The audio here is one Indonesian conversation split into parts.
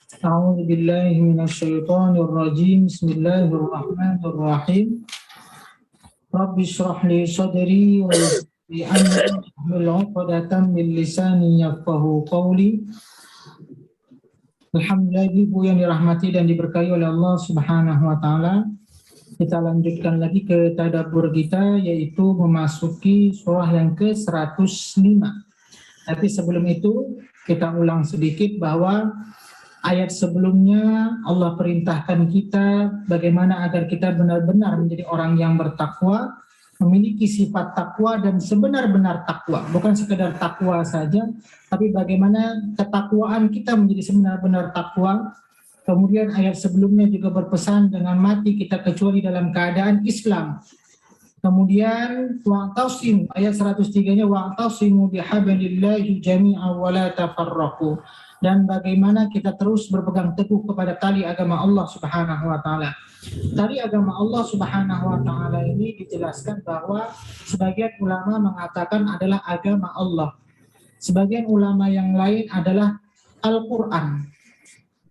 أعوذ بالله من الشيطان الرجيم بسم الله الرحمن الرحيم رب اشرح لي صدري ويسر لي أمري واحلل عقدة من لساني يفقهوا قولي. Alhamdulillah, ibu yang dirahmati dan diberkahi oleh Allah Subhanahu wa taala. Kita lanjutkan lagi ke tadabbur kita, yaitu memasuki surah yang ke-105. Tapi sebelum itu kita ulang sedikit bahwa ayat sebelumnya Allah perintahkan kita bagaimana agar kita benar-benar menjadi orang yang bertakwa, memiliki sifat takwa dan sebenar-benar takwa, bukan sekedar takwa saja, tapi bagaimana ketakwaan kita menjadi sebenar-benar takwa. Kemudian ayat sebelumnya juga berpesan dengan mati kita kecuali dalam keadaan Islam. Kemudian wa'tasimu, ayat 103-nya wa'tasimu bihablillahi jami'an wa la tafarraqu. Dan bagaimana kita terus berpegang teguh kepada tali agama Allah Subhanahu wa taala. Tali agama Allah Subhanahu wa taala ini dijelaskan bahwa sebagian ulama mengatakan adalah agama Allah. Sebagian ulama yang lain adalah Al-Qur'an.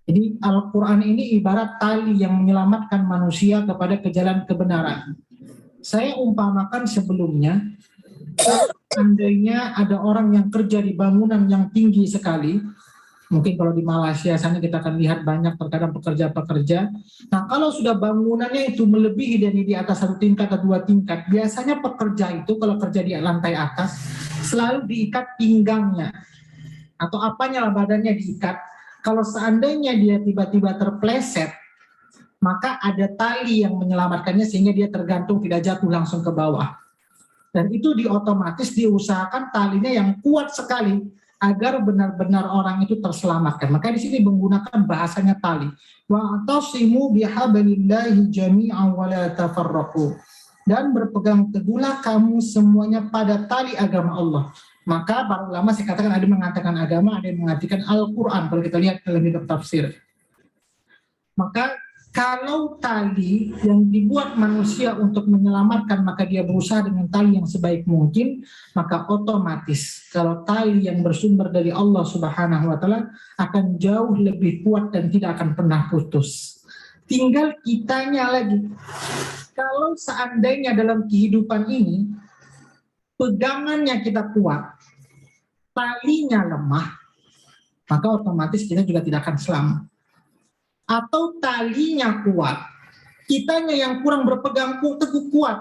Jadi Al-Qur'an ini ibarat tali yang menyelamatkan manusia kepada ke jalan kebenaran. Saya umpamakan sebelumnya, seandainya ada orang yang kerja di bangunan yang tinggi sekali, mungkin kalau di Malaysia sana kita akan lihat banyak terkadang pekerja-pekerja. Nah, kalau sudah bangunannya itu melebihi dari di atas 1 tingkat atau 2 tingkat, biasanya pekerja itu kalau kerja di lantai atas selalu diikat pinggangnya atau apanya lah badannya diikat. Kalau seandainya dia tiba-tiba terpleset, maka ada tali yang menyelamatkannya sehingga dia tergantung tidak jatuh langsung ke bawah. Dan itu otomatis diusahakan talinya yang kuat sekali agar benar-benar orang itu terselamatkan. Maka di sini menggunakan bahasanya tali. Wa'tasimu bihablillahi jami'an wa la tafarraqu. Dan berpegang teguhlah kamu semuanya pada tali agama Allah. Maka para ulama saya katakan ada yang mengatakan agama, ada yang mengatakan Al-Quran kalau kita lihat dalam kitab tafsir. Maka kalau tali yang dibuat manusia untuk menyelamatkan, maka dia berusaha dengan tali yang sebaik mungkin, maka otomatis kalau tali yang bersumber dari Allah Subhanahu wa taala akan jauh lebih kuat dan tidak akan pernah putus. Tinggal kitanya lagi. Kalau seandainya dalam kehidupan ini pegangannya kita kuat, talinya lemah, maka otomatis kita juga tidak akan selamat. Atau talinya kuat, kitanya yang kurang berpegang teguh kuat,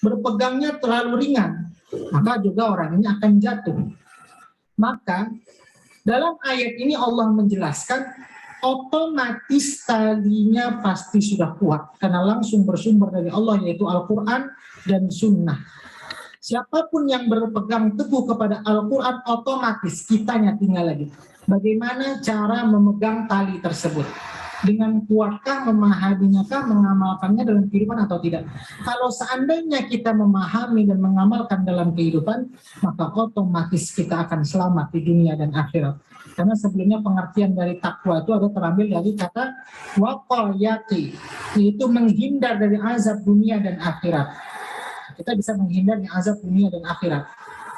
berpegangnya terlalu ringan, maka juga orang ini akan jatuh. Maka dalam ayat ini Allah menjelaskan otomatis talinya pasti sudah kuat karena langsung bersumber dari Allah, yaitu Al-Quran dan Sunnah. Siapapun yang berpegang teguh kepada Al-Quran, otomatis kitanya tinggal lagi. Bagaimana cara memegang tali tersebut? Dengan kuatkah, memahaminya kah, mengamalkannya dalam kehidupan atau tidak? Kalau seandainya kita memahami dan mengamalkan dalam kehidupan, maka otomatis kita akan selamat di dunia dan akhirat. Karena sebelumnya pengertian dari takwa itu ada terambil dari kata waqayati, yaitu menghindar dari azab dunia dan akhirat. Kita bisa menghindar dari azab dunia dan akhirat.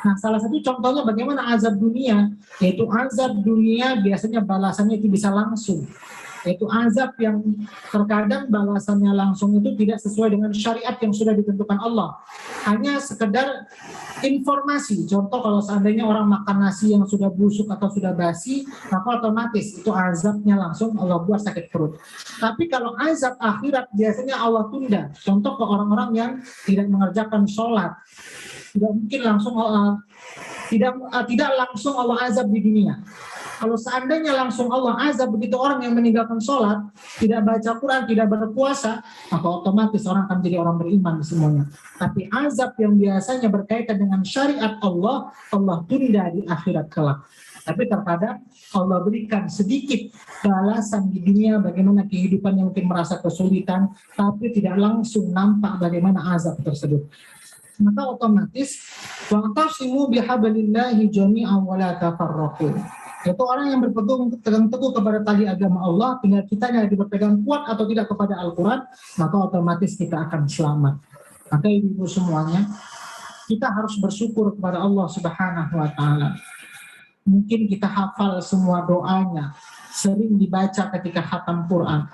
Nah, salah satu contohnya bagaimana azab dunia, yaitu azab dunia biasanya balasannya itu bisa langsung. Yaitu azab yang terkadang balasannya langsung itu tidak sesuai dengan syariat yang sudah ditentukan Allah. Hanya sekedar informasi. Contoh kalau seandainya orang makan nasi yang sudah busuk atau sudah basi, maka otomatis itu azabnya langsung Allah buat sakit perut. Tapi kalau azab akhirat biasanya Allah tunda. Contoh ke orang-orang yang tidak mengerjakan sholat, tidak mungkin langsung tidak langsung Allah azab di dunia. Kalau seandainya langsung Allah azab begitu orang yang meninggalkan sholat, tidak baca Quran, tidak berpuasa, maka otomatis orang akan menjadi orang beriman semuanya. Tapi azab yang biasanya berkaitan dengan syariat Allah, Allah tunda di akhirat kelak. Tapi terkadang Allah berikan sedikit balasan di dunia bagaimana kehidupan yang mungkin merasa kesulitan, tapi tidak langsung nampak bagaimana azab tersebut. Maka otomatis wa'tasimu bihablillahi jami'an wa la tafarraqu. Yaitu orang yang berpegang teguh kepada tali agama Allah, tinggal kitanya berpegang kuat atau tidak kepada Al-Quran, maka otomatis kita akan selamat. Maka ibu semuanya, kita harus bersyukur kepada Allah Subhanahu wa taala. Mungkin kita hafal semua doanya, sering dibaca ketika khatam Quran.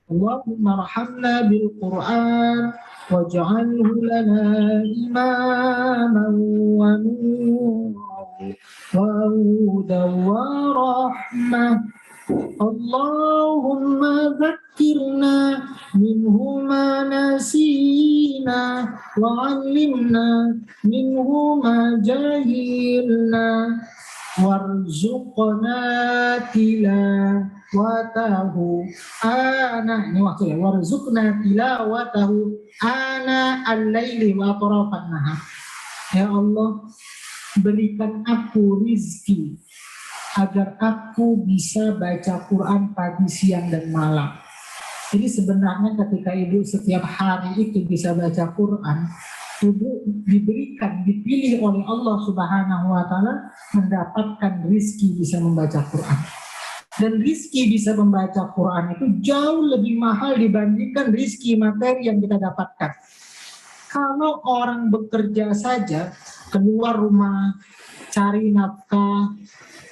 Allahumma rahamna bil Quran waj'alhu lana imaman wa nuran wa hudan wa rahmah. Allahumma dzakkirna minhu ma nasina wa 'allimna minhu ma jahilna warzuqna tilawatahu ini waktu ya, warzuqna tilawatahu ana al-laili wa atrafan nahar. Ya Allah, berikan aku rizki agar aku bisa baca Quran pagi, siang, dan malam. Jadi sebenarnya ketika ibu setiap hari itu bisa baca Quran, ibu dipilih oleh Allah Subhanahu wa Ta'ala mendapatkan rizki bisa membaca Quran. Dan rizki bisa membaca Quran itu jauh lebih mahal dibandingkan rizki materi yang kita dapatkan. Kalau orang bekerja saja, keluar rumah, cari nafkah,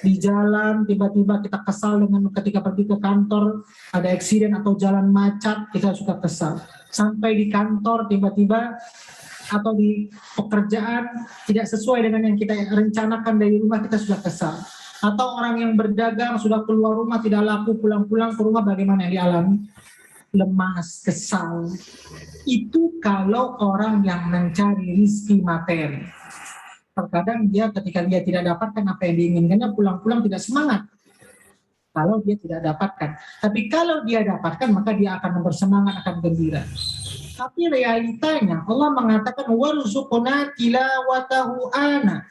di jalan tiba-tiba kita kesal dengan ketika pergi ke kantor ada eksiden atau jalan macet, kita suka kesal. Sampai di kantor tiba-tiba atau di pekerjaan tidak sesuai dengan yang kita rencanakan dari rumah, kita sudah kesal. Atau orang yang berdagang sudah keluar rumah tidak laku, pulang-pulang ke rumah bagaimana yang dialami? Lemas, kesal. Itu kalau orang yang mencari rizki materi. Terkadang dia ketika dia tidak dapatkan apa yang diinginkannya, pulang-pulang tidak semangat. Kalau dia tidak dapatkan. Tapi kalau dia dapatkan, maka dia akan bersemangat, akan gembira. Tapi realitanya Allah mengatakan warzuqna tilawatahu ana.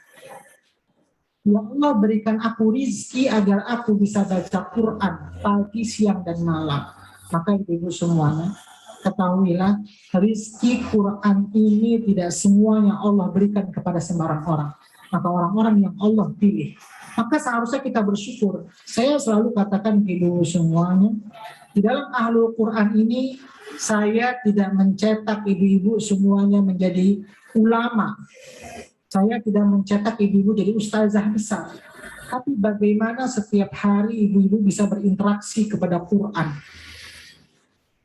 Ya Allah, berikan aku rizki agar aku bisa baca Quran pagi, siang, dan malam. Maka ibu semuanya, ketahuilah rizki Quran ini tidak semuanya Allah berikan kepada sembarang orang. Maka orang-orang yang Allah pilih, maka seharusnya kita bersyukur. Saya selalu katakan ke ibu semuanya, di dalam Ahlul Quran ini saya tidak mencetak ibu-ibu semuanya menjadi ulama. Saya tidak mencetak ibu-ibu jadi ustazah besar. Tapi bagaimana setiap hari ibu-ibu bisa berinteraksi kepada Quran.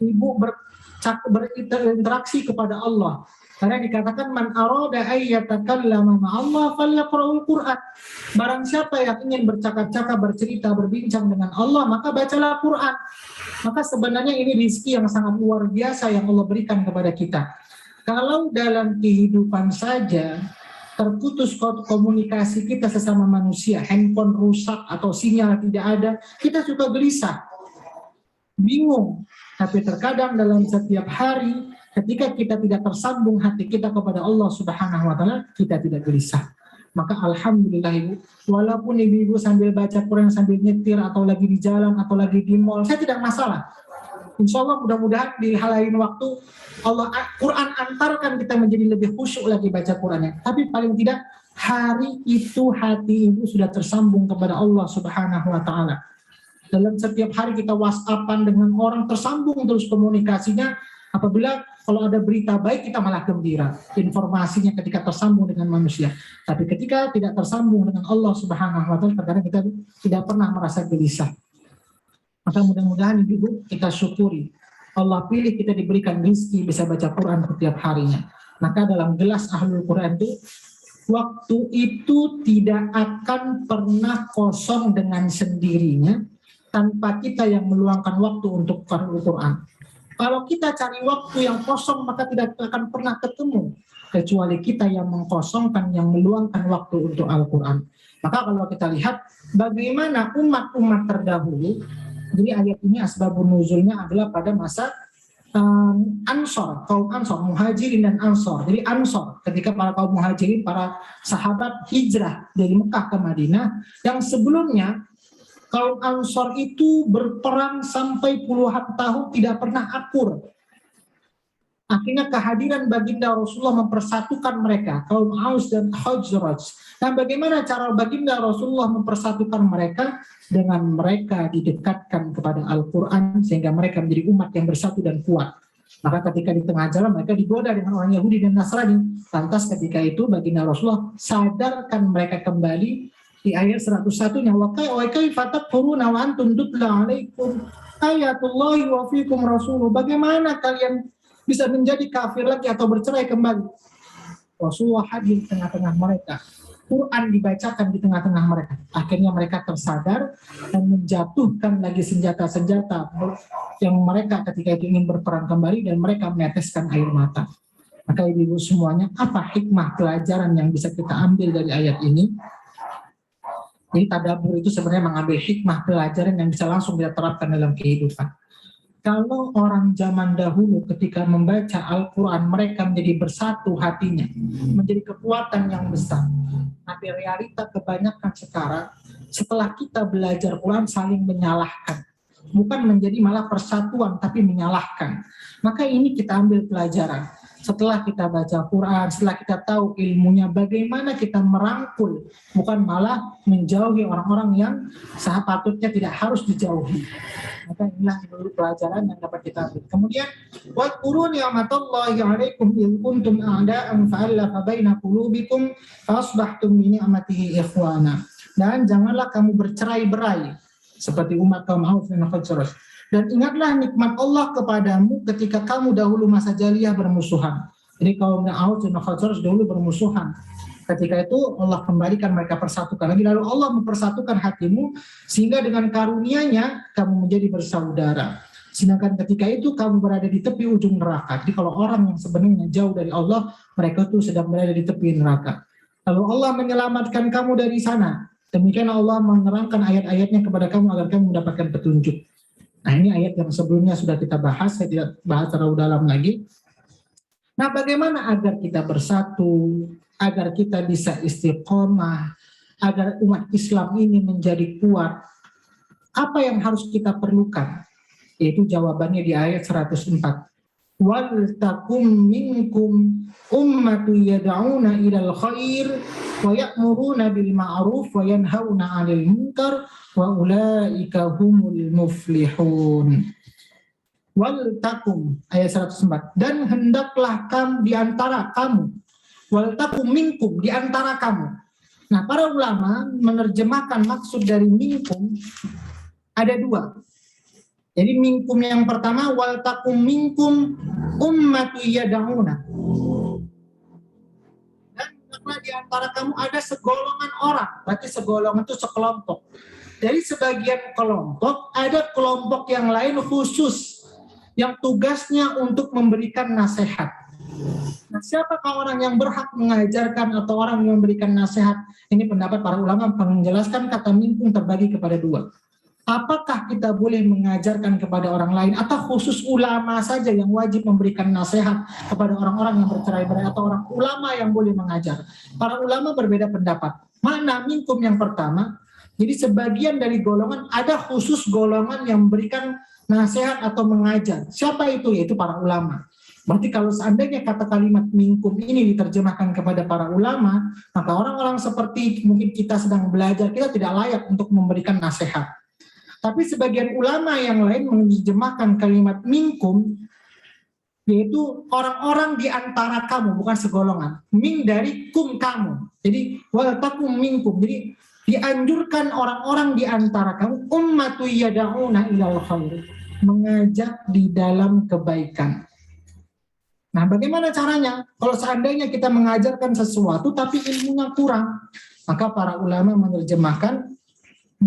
Ibu berinteraksi kepada Allah. Karena dikatakan man arada ayyatakallama ma'allah falyaqra'ul Qur'an. Barang siapa yang ingin bercakap-cakap, bercerita, berbincang dengan Allah, maka bacalah Quran. Maka sebenarnya ini rizki yang sangat luar biasa yang Allah berikan kepada kita. Kalau dalam kehidupan saja terputus komunikasi kita sesama manusia, handphone rusak atau sinyal tidak ada, kita suka gelisah, bingung. Tapi terkadang dalam setiap hari ketika kita tidak tersambung hati kita kepada Allah Subhanahu wa Ta'ala, kita tidak gelisah. Maka alhamdulillah ibu, walaupun ibu-ibu sambil baca Quran, sambil nyetir, atau lagi di jalan, atau lagi di mall, saya tidak masalah. Insya Allah mudah-mudahan di hal lain waktu Allah Quran antarkan kita menjadi lebih khusyuk lagi baca Qurannya. Tapi paling tidak hari itu hati ibu sudah tersambung kepada Allah Subhanahu wa Ta'ala. Dalam setiap hari kita WhatsApp-an dengan orang, tersambung terus komunikasinya. Apabila kalau ada berita baik kita malah gembira, informasinya ketika tersambung dengan manusia. Tapi ketika tidak tersambung dengan Allah Subhanahu wa Ta'ala, terkadang kita tidak pernah merasa gelisah. Maka mudah-mudahan ibu kita syukuri Allah pilih kita diberikan rezeki bisa baca Quran setiap harinya. Maka dalam gelas Ahlul Quran itu, waktu itu tidak akan pernah kosong dengan sendirinya tanpa kita yang meluangkan waktu untuk Ahlul Quran. Kalau kita cari waktu yang kosong, maka tidak akan pernah ketemu kecuali kita yang mengkosongkan, yang meluangkan waktu untuk Al-Quran. Maka kalau kita lihat bagaimana umat-umat terdahulu, jadi ayat ini asbabun nuzulnya adalah pada masa Ansor, kaum Ansor, Muhajirin dan Ansor. Jadi Ansor, ketika para kaum Muhajirin, para sahabat hijrah dari Mekah ke Madinah, yang sebelumnya kaum Ansor itu berperang sampai puluhan tahun tidak pernah akur. Akhirnya kehadiran baginda Rasulullah mempersatukan mereka, kaum Aus dan Khazraj. Nah, bagaimana cara baginda Rasulullah mempersatukan mereka? Dengan mereka didekatkan kepada Al-Quran sehingga mereka menjadi umat yang bersatu dan kuat. Maka ketika di tengah jalan mereka digoda dengan orang Yahudi dan Nasrani. Lantas ketika itu baginda Rasulullah sadarkan mereka kembali Di ayat 101-nya, wa kaifa takfuruna wa antum tutla alaikum ayatullahi wa fikum rasuluh. Bagaimana kalian bisa menjadi kafir lagi atau bercerai kembali? Rasulullah hadir di tengah-tengah mereka. Quran dibacakan di tengah-tengah mereka. Akhirnya mereka tersadar dan menjatuhkan lagi senjata-senjata yang mereka ketika itu ingin berperang kembali, dan mereka meneteskan air mata. Maka ibu semuanya, apa hikmah pelajaran yang bisa kita ambil dari ayat ini? Jadi tadabbur itu sebenarnya mengambil hikmah pelajaran yang bisa langsung kita terapkan dalam kehidupan. Kalau orang zaman dahulu ketika membaca Al-Quran, mereka menjadi bersatu hatinya, menjadi kekuatan yang besar. Tapi realita kebanyakan sekarang, setelah kita belajar Quran, saling menyalahkan. Bukan menjadi malah persatuan, tapi menyalahkan. Maka ini kita ambil pelajaran. Setelah kita baca Quran, setelah kita tahu ilmunya, bagaimana kita merangkul, bukan malah menjauhi orang-orang yang sepatutnya tidak harus dijauhi. Maka inilah dulu pelajaran yang dapat kita ambil. Kemudian, wadhkuru ni'matallahi 'alaikum idh kuntum a'da'an fa'alafa baina qulubikum fasbahtum bi ni'matihi ikhwana. Dan janganlah kamu bercerai-berai seperti umat kaum Auf dan Khazraj. Dan ingatlah nikmat Allah kepadamu ketika kamu dahulu masa jahiliyah bermusuhan. Jadi kaum Auf dan Khazraj dahulu bermusuhan. Ketika itu Allah kembalikan mereka, persatukan lagi. Lalu Allah mempersatukan hatimu sehingga dengan karunia-Nya kamu menjadi bersaudara. Sedangkan ketika itu kamu berada di tepi ujung neraka. Jadi kalau orang yang sebenarnya jauh dari Allah, mereka itu sedang berada di tepi neraka. Lalu Allah menyelamatkan kamu dari sana. Demikian Allah menerangkan ayat-ayatnya kepada kamu agar kamu mendapatkan petunjuk. Nah, ini ayat yang sebelumnya sudah kita bahas, saya tidak bahas terlalu dalam lagi. Nah, bagaimana agar kita bersatu, agar kita bisa istiqomah, agar umat Islam ini menjadi kuat? Apa yang harus kita perlukan? Yaitu jawabannya di ayat 104. Wal takum minkum ummatu yad'una ilal khair wa ya'muruna bil ma'ruf wa yanhauna 'anil munkar wa ulaika humul muflihun. Wal takum, ayat 104. Dan hendaklah kamu di antara kamu, wal takum minkum, di antara kamu. Nah, para ulama menerjemahkan maksud dari minkum ada dua. Jadi minkum yang pertama, wal takum minkum ummatu yad'una. Dan hendaklah di antara kamu ada segolongan orang, berarti segolongan itu sekelompok. Dari sebagian kelompok, ada kelompok yang lain khusus yang tugasnya untuk memberikan nasihat. Nah, siapakah orang yang berhak mengajarkan atau orang yang memberikan nasihat? Ini pendapat para ulama menjelaskan kata minkum terbagi kepada dua. Apakah kita boleh mengajarkan kepada orang lain atau khusus ulama saja yang wajib memberikan nasihat kepada orang-orang yang bercerai-berai atau orang ulama yang boleh mengajar? Para ulama berbeda pendapat. Mana minkum yang pertama? Jadi sebagian dari golongan ada khusus golongan yang memberikan nasihat atau mengajar. Siapa itu? Yaitu para ulama. Berarti kalau seandainya kata kalimat minkum ini diterjemahkan kepada para ulama, maka orang-orang seperti mungkin kita sedang belajar, kita tidak layak untuk memberikan nasihat. Tapi sebagian ulama yang lain menerjemahkan kalimat minkum, yaitu orang-orang di antara kamu, bukan segolongan. Min dari kum kamu. Jadi wal takum minkum. Jadi dianjurkan orang-orang di antara kamu ummatu yad'una ilal khair, mengajak di dalam kebaikan. Nah, bagaimana caranya? Kalau seandainya kita mengajarkan sesuatu tapi ilmunya kurang, maka para ulama menerjemahkan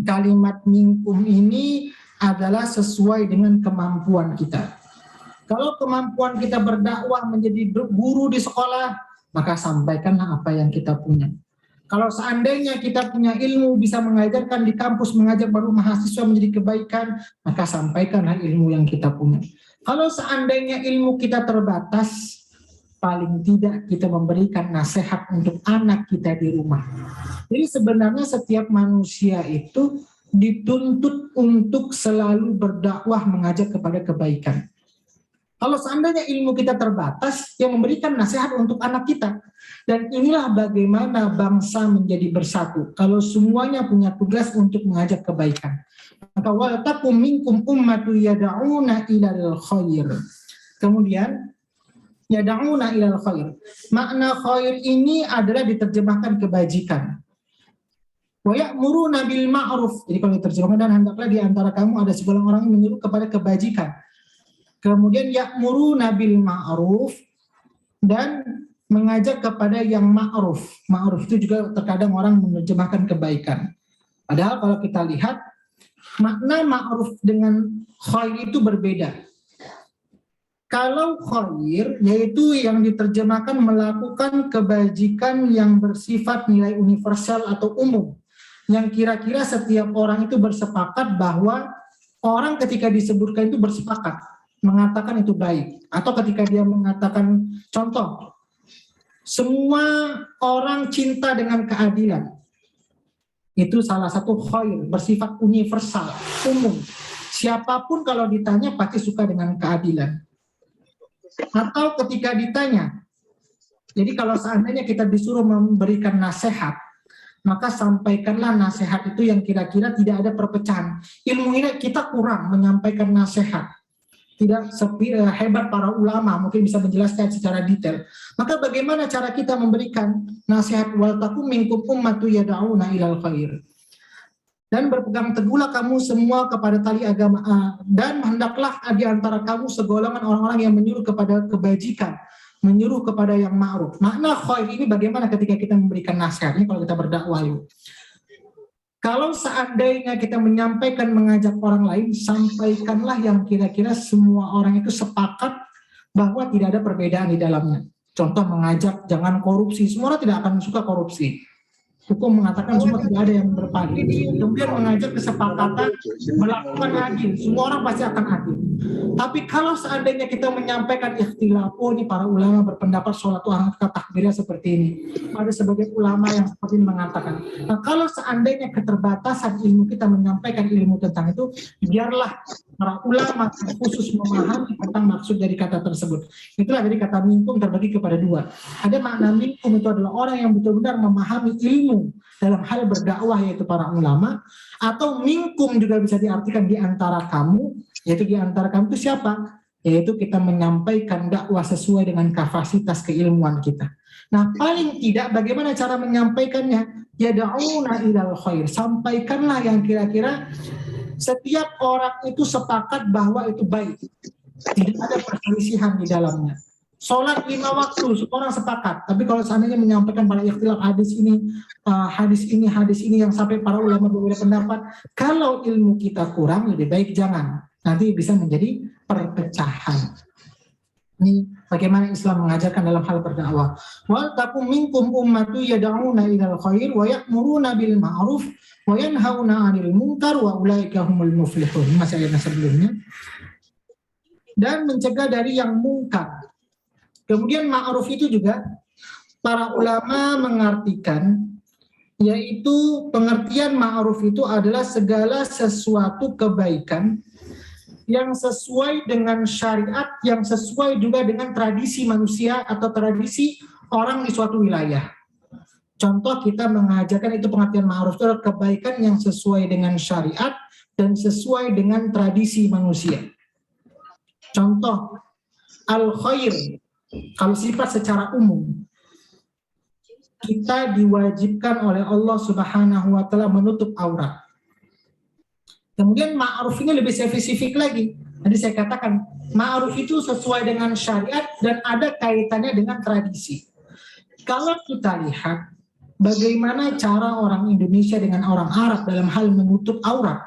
kalimat minkum ini adalah sesuai dengan kemampuan kita. Kalau kemampuan kita berdakwah menjadi guru di sekolah, maka sampaikanlah apa yang kita punya. Kalau seandainya kita punya ilmu bisa mengajarkan di kampus, mengajak baru mahasiswa menjadi kebaikan, maka sampaikanlah ilmu yang kita punya. Kalau seandainya ilmu kita terbatas, paling tidak kita memberikan nasihat untuk anak kita di rumah. Jadi sebenarnya setiap manusia itu dituntut untuk selalu berdakwah mengajak kepada kebaikan. Kalau seandainya ilmu kita terbatas, yang memberikan nasihat untuk anak kita. Dan inilah bagaimana bangsa menjadi bersatu. Kalau semuanya punya tugas untuk mengajak kebaikan. Maka wal takum minkum ummatu yad'una ilal khair. Kemudian yad'una ilal khair. Makna khair ini adalah diterjemahkan kebajikan. Wa ya'muruna bil ma'ruf. Jadi kalau diterjemahkan, dan hendaklah di antara kamu ada segelintir orang yang menyuruh kepada kebajikan. Kemudian ya'muruna bil ma'ruf, dan mengajak kepada yang ma'ruf. Ma'ruf itu juga terkadang orang menerjemahkan kebaikan. Padahal kalau kita lihat makna ma'ruf dengan khair itu berbeda. Kalau khair yaitu yang diterjemahkan melakukan kebajikan yang bersifat nilai universal atau umum, yang kira-kira setiap orang itu bersepakat bahwa orang ketika disebutkan itu bersepakat mengatakan itu baik. Atau ketika dia mengatakan, contoh, semua orang cinta dengan keadilan, itu salah satu khair, bersifat universal, umum. Siapapun kalau ditanya pasti suka dengan keadilan. Atau ketika ditanya, jadi kalau seandainya kita disuruh memberikan nasihat, maka sampaikanlah nasihat itu yang kira-kira tidak ada perpecahan. Ilmu ini kita kurang menyampaikan nasihat, tidak hebat para ulama mungkin bisa menjelaskan secara detail. Maka bagaimana cara kita memberikan nasihat? Wal takum minkum ummatu yad'una ilal khair. Dan berpegang teguhlah kamu semua kepada tali agama, dan hendaklah di antara kamu segolongan orang-orang yang menyuruh kepada kebajikan, menyuruh kepada yang ma'ruf. Makna khair ini bagaimana ketika kita memberikan nasihat? Ini kalau kita berdakwah yuk. Kalau seandainya kita menyampaikan, mengajak orang lain, sampaikanlah yang kira-kira semua orang itu sepakat bahwa tidak ada perbedaan di dalamnya. Contoh mengajak jangan korupsi, semua orang tidak akan suka korupsi. Hukum mengatakan semua tidak ada yang berpaling. Kemudian mengajak kesepakatan melakukan adil, semua orang pasti akan adil. Tapi kalau seandainya kita menyampaikan ikhtilaf, oh ini para ulama berpendapat sholat angka takbirnya seperti ini, ada sebagai ulama yang seperti ini mengatakan. Nah kalau seandainya keterbatasan ilmu kita menyampaikan ilmu tentang itu, biarlah para ulama khusus memahami tentang maksud dari kata tersebut. Itulah dari kata minkum terbagi kepada dua. Ada makna minkum itu adalah orang yang betul-benar memahami ilmu dalam hal berdakwah, yaitu para ulama. Atau minkum juga bisa diartikan di antara kamu, yaitu di antara kamu itu siapa? Yaitu kita menyampaikan dakwah sesuai dengan kapasitas keilmuan kita. Nah paling tidak bagaimana cara menyampaikannya? Yad'una ilal khair. Sampaikanlah yang kira-kira setiap orang itu sepakat bahwa itu baik. Tidak ada perselisihan di dalamnya. Sholat 5 waktu, semua orang sepakat. Tapi kalau seandainya menyampaikan pada ikhtilaf hadis ini yang sampai para ulama berbeda pendapat, kalau ilmu kita kurang, lebih baik jangan. Nanti bisa menjadi perpecahan. Ini bagaimana Islam mengajarkan dalam hal berdakwah. Wal takum minkum ummatu yad'una ilal khair wa ya'muruna bil ma'ruf wa yanhauna 'anil munkar wa ulaika humul muflihun. Masih ayat sebelumnya. Dan mencegah dari yang mungkar. Kemudian ma'ruf itu juga para ulama mengartikan, yaitu pengertian ma'ruf itu adalah segala sesuatu kebaikan yang sesuai dengan syariat, yang sesuai juga dengan tradisi manusia atau tradisi orang di suatu wilayah. Contoh kita mengajarkan itu pengertian ma'ruf itu adalah kebaikan yang sesuai dengan syariat dan sesuai dengan tradisi manusia. Contoh al-khair, kalau sifat secara umum, kita diwajibkan oleh Allah Subhanahu wa Ta'ala menutup aurat. Kemudian ma'ruf ini lebih spesifik lagi. Tadi saya katakan ma'ruf itu sesuai dengan syariat dan ada kaitannya dengan tradisi. Kalau kita lihat bagaimana cara orang Indonesia dengan orang Arab dalam hal menutup aurat,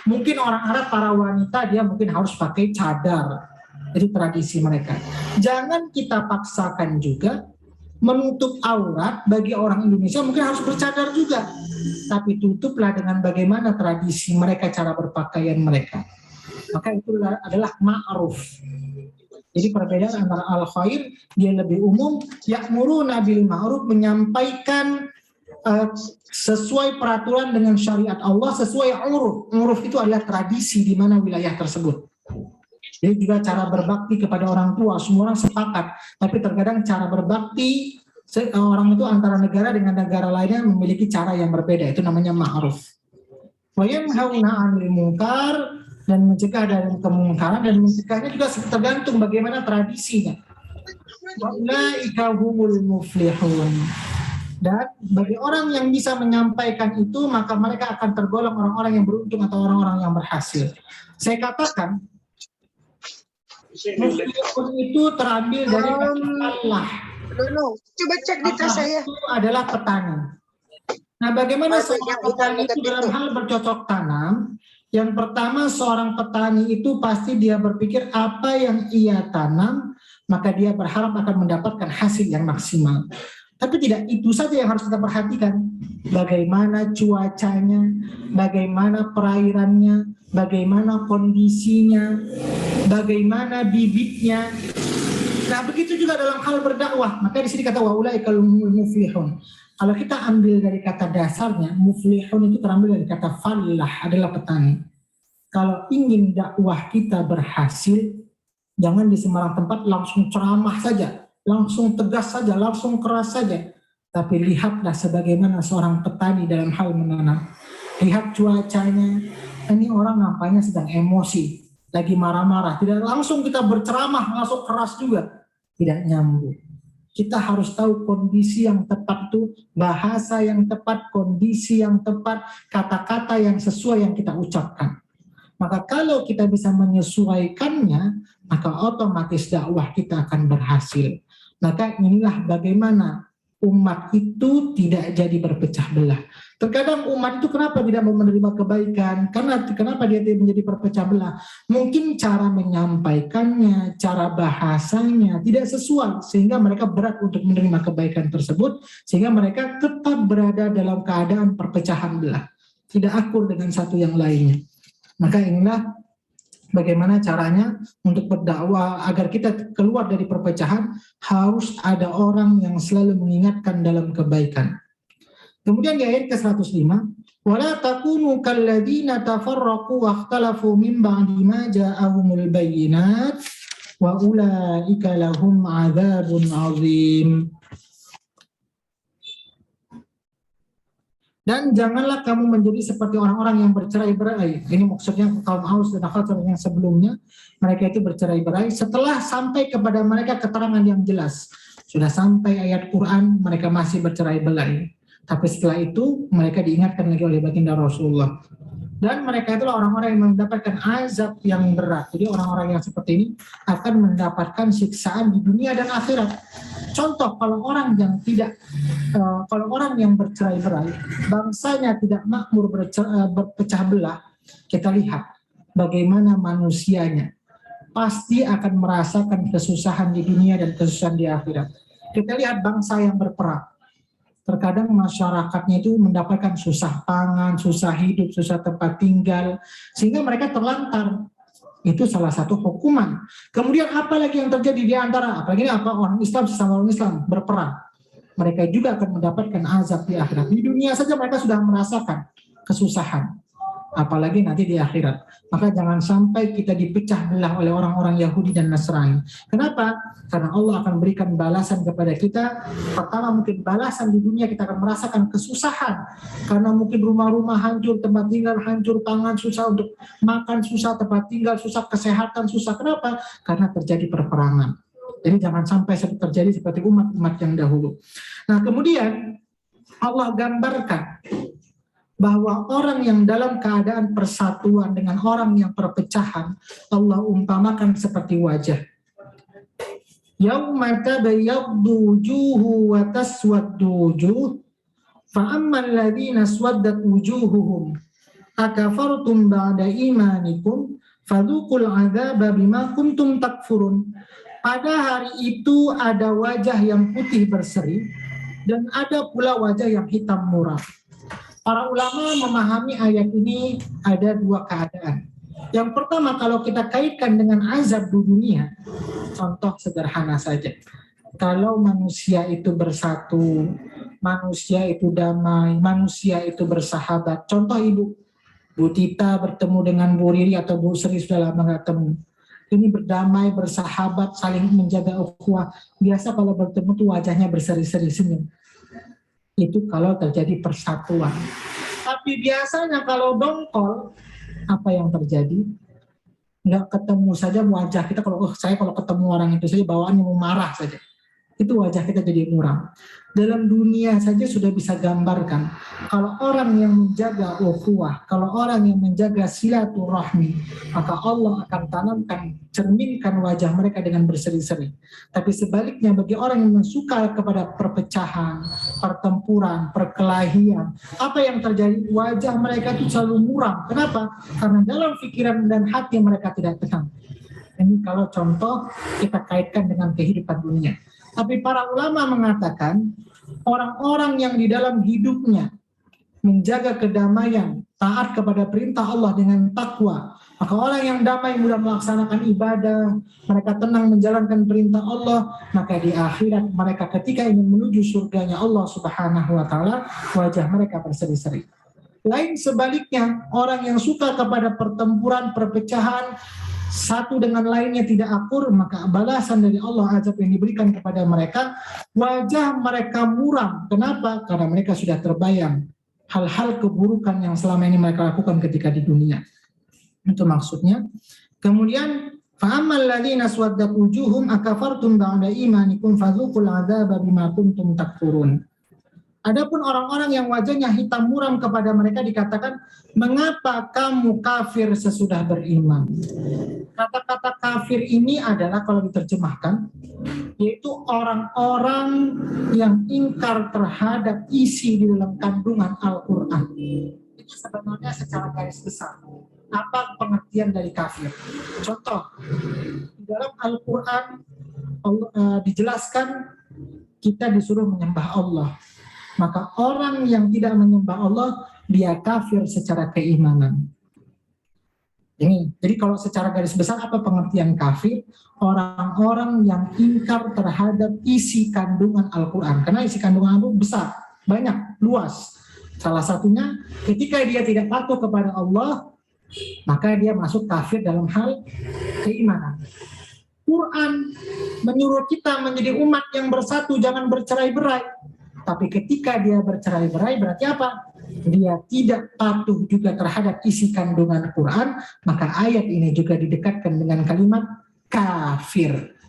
mungkin orang Arab para wanita dia mungkin harus pakai cadar. Jadi tradisi mereka. Jangan kita paksakan juga menutup aurat bagi orang Indonesia mungkin harus bercadar juga. Tapi tutuplah dengan bagaimana tradisi mereka, cara berpakaian mereka. Maka itulah adalah ma'ruf. Jadi perbedaan antara al-khair, dia lebih umum, ya'muruna bil ma'ruf, menyampaikan sesuai peraturan dengan syariat Allah, sesuai uruf. Uruf itu adalah tradisi di mana wilayah tersebut. Jadi juga cara berbakti kepada orang tua, semua orang sepakat. Tapi terkadang cara berbakti orang itu antara negara dengan negara lainnya memiliki cara yang berbeda. Itu namanya ma'ruf. Wa yanhauna 'anil munkar, dan mencegah dari kemungkaran, dan mencegahnya juga tergantung bagaimana tradisinya. Wa ulaika humul muflihun. Dan bagi orang yang bisa menyampaikan itu, maka mereka akan tergolong orang-orang yang beruntung atau orang-orang yang berhasil. Saya katakan, muflihun itu terambil dari kata Allah. Coba cek di tas saya. Itu adalah petani. Nah, bagaimana seorang petani itu dalam hal bercocok tanam? Yang pertama, seorang petani itu pasti dia berpikir apa yang ia tanam, maka dia berharap akan mendapatkan hasil yang maksimal. Tapi tidak itu saja yang harus kita perhatikan. Bagaimana cuacanya, bagaimana perairannya, bagaimana kondisinya, bagaimana bibitnya. Nah, begitu juga dalam hal berdakwah. Maka di sini kata wa ulaikal muflihun. Kalau kita ambil dari kata dasarnya, muflihun itu terambil dari kata fallah, adalah petani. Kalau ingin dakwah kita berhasil, jangan di sembarang tempat langsung ceramah saja, langsung tegas saja, langsung keras saja. Tapi lihatlah sebagaimana seorang petani dalam hal menanam. Lihat cuacanya, ini orang nampaknya sedang emosi, lagi marah-marah. Tidak langsung kita berceramah, langsung keras juga. Tidak nyambung. Kita harus tahu kondisi yang tepat itu, bahasa yang tepat, kondisi yang tepat, kata-kata yang sesuai yang kita ucapkan. Maka kalau kita bisa menyesuaikannya, maka otomatis dakwah kita akan berhasil. Maka inilah bagaimana umat itu tidak jadi berpecah belah. Terkadang umat itu kenapa tidak mau menerima kebaikan? Karena kenapa dia tidak menjadi berpecah belah? Mungkin cara menyampaikannya, cara bahasanya tidak sesuai, sehingga mereka berat untuk menerima kebaikan tersebut, sehingga mereka tetap berada dalam keadaan perpecahan belah, tidak akur dengan satu yang lainnya. Maka inilah bagaimana caranya untuk berdakwah agar kita keluar dari perpecahan, harus ada orang yang selalu mengingatkan dalam kebaikan. Kemudian di ayat ke-105, wala takunu kalladzina tafarraqu wakhtalafu min ba'di ma ja'ahumul bayyinat wa ulaika lahum 'adzabun 'adzim. Dan janganlah kamu menjadi seperti orang-orang yang bercerai-berai. Ini maksudnya kaum Aus dan Khazraj yang sebelumnya, mereka itu bercerai-berai setelah sampai kepada mereka keterangan yang jelas. Sudah sampai ayat Quran, mereka masih bercerai-berai. Tapi setelah itu mereka diingatkan lagi oleh baginda Rasulullah. Dan mereka itulah orang-orang yang mendapatkan azab yang berat. Jadi orang-orang yang seperti ini akan mendapatkan siksaan di dunia dan akhirat. Contoh, kalau orang yang bercerai-berai, bangsanya tidak makmur berpecah belah, kita lihat bagaimana manusianya pasti akan merasakan kesusahan di dunia dan kesusahan di akhirat. Kita lihat bangsa yang berperang. Terkadang masyarakatnya itu mendapatkan susah pangan, susah hidup, susah tempat tinggal, sehingga mereka terlantar. Itu salah satu hukuman. Kemudian apa lagi yang terjadi di antara, apalagi apa orang Islam sesama orang Islam berperang, mereka juga akan mendapatkan azab di akhirat. Di dunia saja mereka sudah merasakan kesusahan, apalagi nanti di akhirat. Maka jangan sampai kita dipecah belah oleh orang-orang Yahudi dan Nasrani. Kenapa? Karena Allah akan berikan balasan kepada kita. Pertama, mungkin balasan di dunia kita akan merasakan kesusahan, karena mungkin rumah-rumah hancur, tempat tinggal hancur, pangan susah, untuk makan susah, tempat tinggal susah, kesehatan susah. Kenapa? Karena terjadi perperangan. Jadi jangan sampai terjadi seperti umat-umat yang dahulu. Nah, kemudian Allah gambarkan bahwa orang yang dalam keadaan persatuan dengan orang yang perpecahan, Allah umpamakan seperti wajah. Yauma tabayyaddu wujuhu wa taswaddu wujuh, fa ammal ladzina swaddat wujuhuhum akafartum ba'da imanikum fadzuqul 'adzaba bima kuntum takfurun. Pada hari itu ada wajah yang putih berseri dan ada pula wajah yang hitam muram. Para ulama memahami ayat ini ada dua keadaan. Yang pertama, kalau kita kaitkan dengan azab di dunia, contoh sederhana saja. Kalau manusia itu bersatu, manusia itu damai, manusia itu bersahabat. Contoh Bu Tita bertemu dengan Bu Riri atau Bu Sri sudah lama nggak ketemu. Ini berdamai, bersahabat, saling menjaga ukhuwah. Biasa kalau bertemu tuh wajahnya berseri-seri senyum. Itu kalau terjadi persatuan. Tapi biasanya kalau dongkol, apa yang terjadi? Nggak ketemu saja wajah kita. Kalau saya kalau ketemu orang itu saja bawaannya mau marah saja. itu wajah kita jadi muram. Dalam dunia saja sudah bisa gambarkan, kalau orang yang menjaga ukhuwah, kalau orang yang menjaga silaturahmi, maka Allah akan tanamkan, cerminkan wajah mereka dengan berseri-seri. Tapi sebaliknya bagi orang yang suka kepada perpecahan, pertempuran, perkelahian, apa yang terjadi? Wajah mereka itu selalu muram. Kenapa? Karena dalam pikiran dan hati mereka tidak tenang. Ini kalau contoh kita kaitkan dengan kehidupan dunia. Tapi para ulama mengatakan orang-orang yang di dalam hidupnya menjaga kedamaian, taat kepada perintah Allah dengan takwa, maka orang yang damai mudah melaksanakan ibadah, mereka tenang menjalankan perintah Allah, maka di akhirat mereka ketika ingin menuju surganya Allah Subhanahu wa taala, wajah mereka berseri-seri. Lain sebaliknya, orang yang suka kepada pertempuran, perpecahan, satu dengan lainnya tidak akur, maka balasan dari Allah azab yang diberikan kepada mereka, wajah mereka muram. Kenapa? Karena mereka sudah terbayang hal-hal keburukan yang selama ini mereka lakukan ketika di dunia. Itu maksudnya. Kemudian fa'amal ladzina swaddat wujuhum akafartum ba'da imanikum fadzuqul adzaba bima kuntum takfurun. Adapun orang-orang yang wajahnya hitam muram, kepada mereka dikatakan, mengapa kamu kafir sesudah beriman? Kata-kata kafir ini adalah kalau diterjemahkan, yaitu orang-orang yang ingkar terhadap isi di dalam kandungan Al-Quran. Itu sebenarnya secara garis besar. Apa pengertian dari kafir? Contoh, di dalam Al-Quran dijelaskan kita disuruh menyembah Allah. Maka orang yang tidak menyembah Allah, dia kafir secara keimanan. Ini, jadi kalau secara garis besar apa pengertian kafir? Orang-orang yang ingkar terhadap isi kandungan Al-Quran. Karena isi kandungan Al-Quran besar, banyak, luas. Salah satunya ketika dia tidak patuh kepada Allah, maka dia masuk kafir dalam hal keimanan. Quran menyuruh kita menjadi umat yang bersatu, jangan bercerai-berai. Tapi ketika dia bercerai-berai berarti apa? Dia tidak patuh juga terhadap isi kandungan Quran, maka ayat ini juga didekatkan dengan kalimat kafir.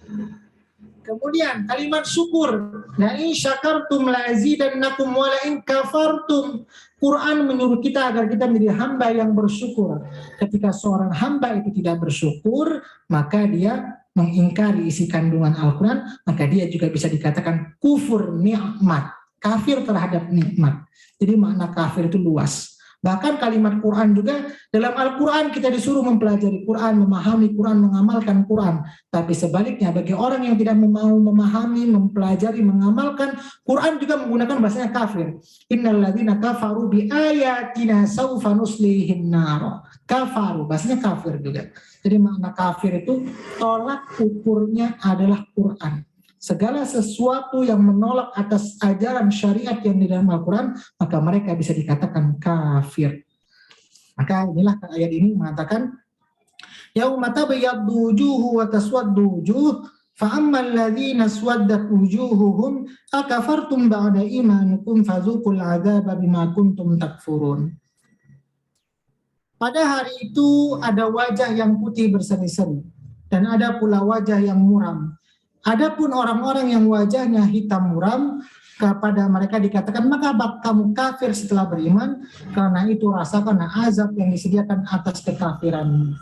Kemudian kalimat syukur, la in syakartum la azidannakum wa la in kafartum. Quran menyuruh kita agar kita menjadi hamba yang bersyukur. Ketika seorang hamba itu tidak bersyukur, maka dia mengingkari isi kandungan Al-Quran, maka dia juga bisa dikatakan kufur nikmat, kafir terhadap nikmat. Jadi makna kafir itu luas. Bahkan kalimat Quran juga, dalam Al-Quran kita disuruh mempelajari Quran, memahami Quran, mengamalkan Quran. Tapi sebaliknya bagi orang yang tidak mau memahami, mempelajari, mengamalkan Quran juga menggunakan bahasanya kafir. Innal ladzina kafaru bi ayatina saufa nuslihim nar. Kafaru, bahasanya kafir juga. Jadi makna kafir itu tolak ukurnya adalah Quran. Segala sesuatu yang menolak atas ajaran syariat yang di dalam Al-Quran, maka mereka bisa dikatakan kafir. Maka inilah ayat ini mengatakan, yauma tabyaddu wujuhu wa taswaddu wujuh, fa ammal ladzina swaddat wujuhuhum akafartum ba'da imanikum fadzuqul adzaba bima kuntum takfurun. Pada hari itu ada wajah yang putih berseri-seri dan ada pula wajah yang muram. Adapun orang-orang yang wajahnya hitam muram, kepada mereka dikatakan, maka kamu kafir setelah beriman, karena itu rasakan azab yang disediakan atas kekafiran.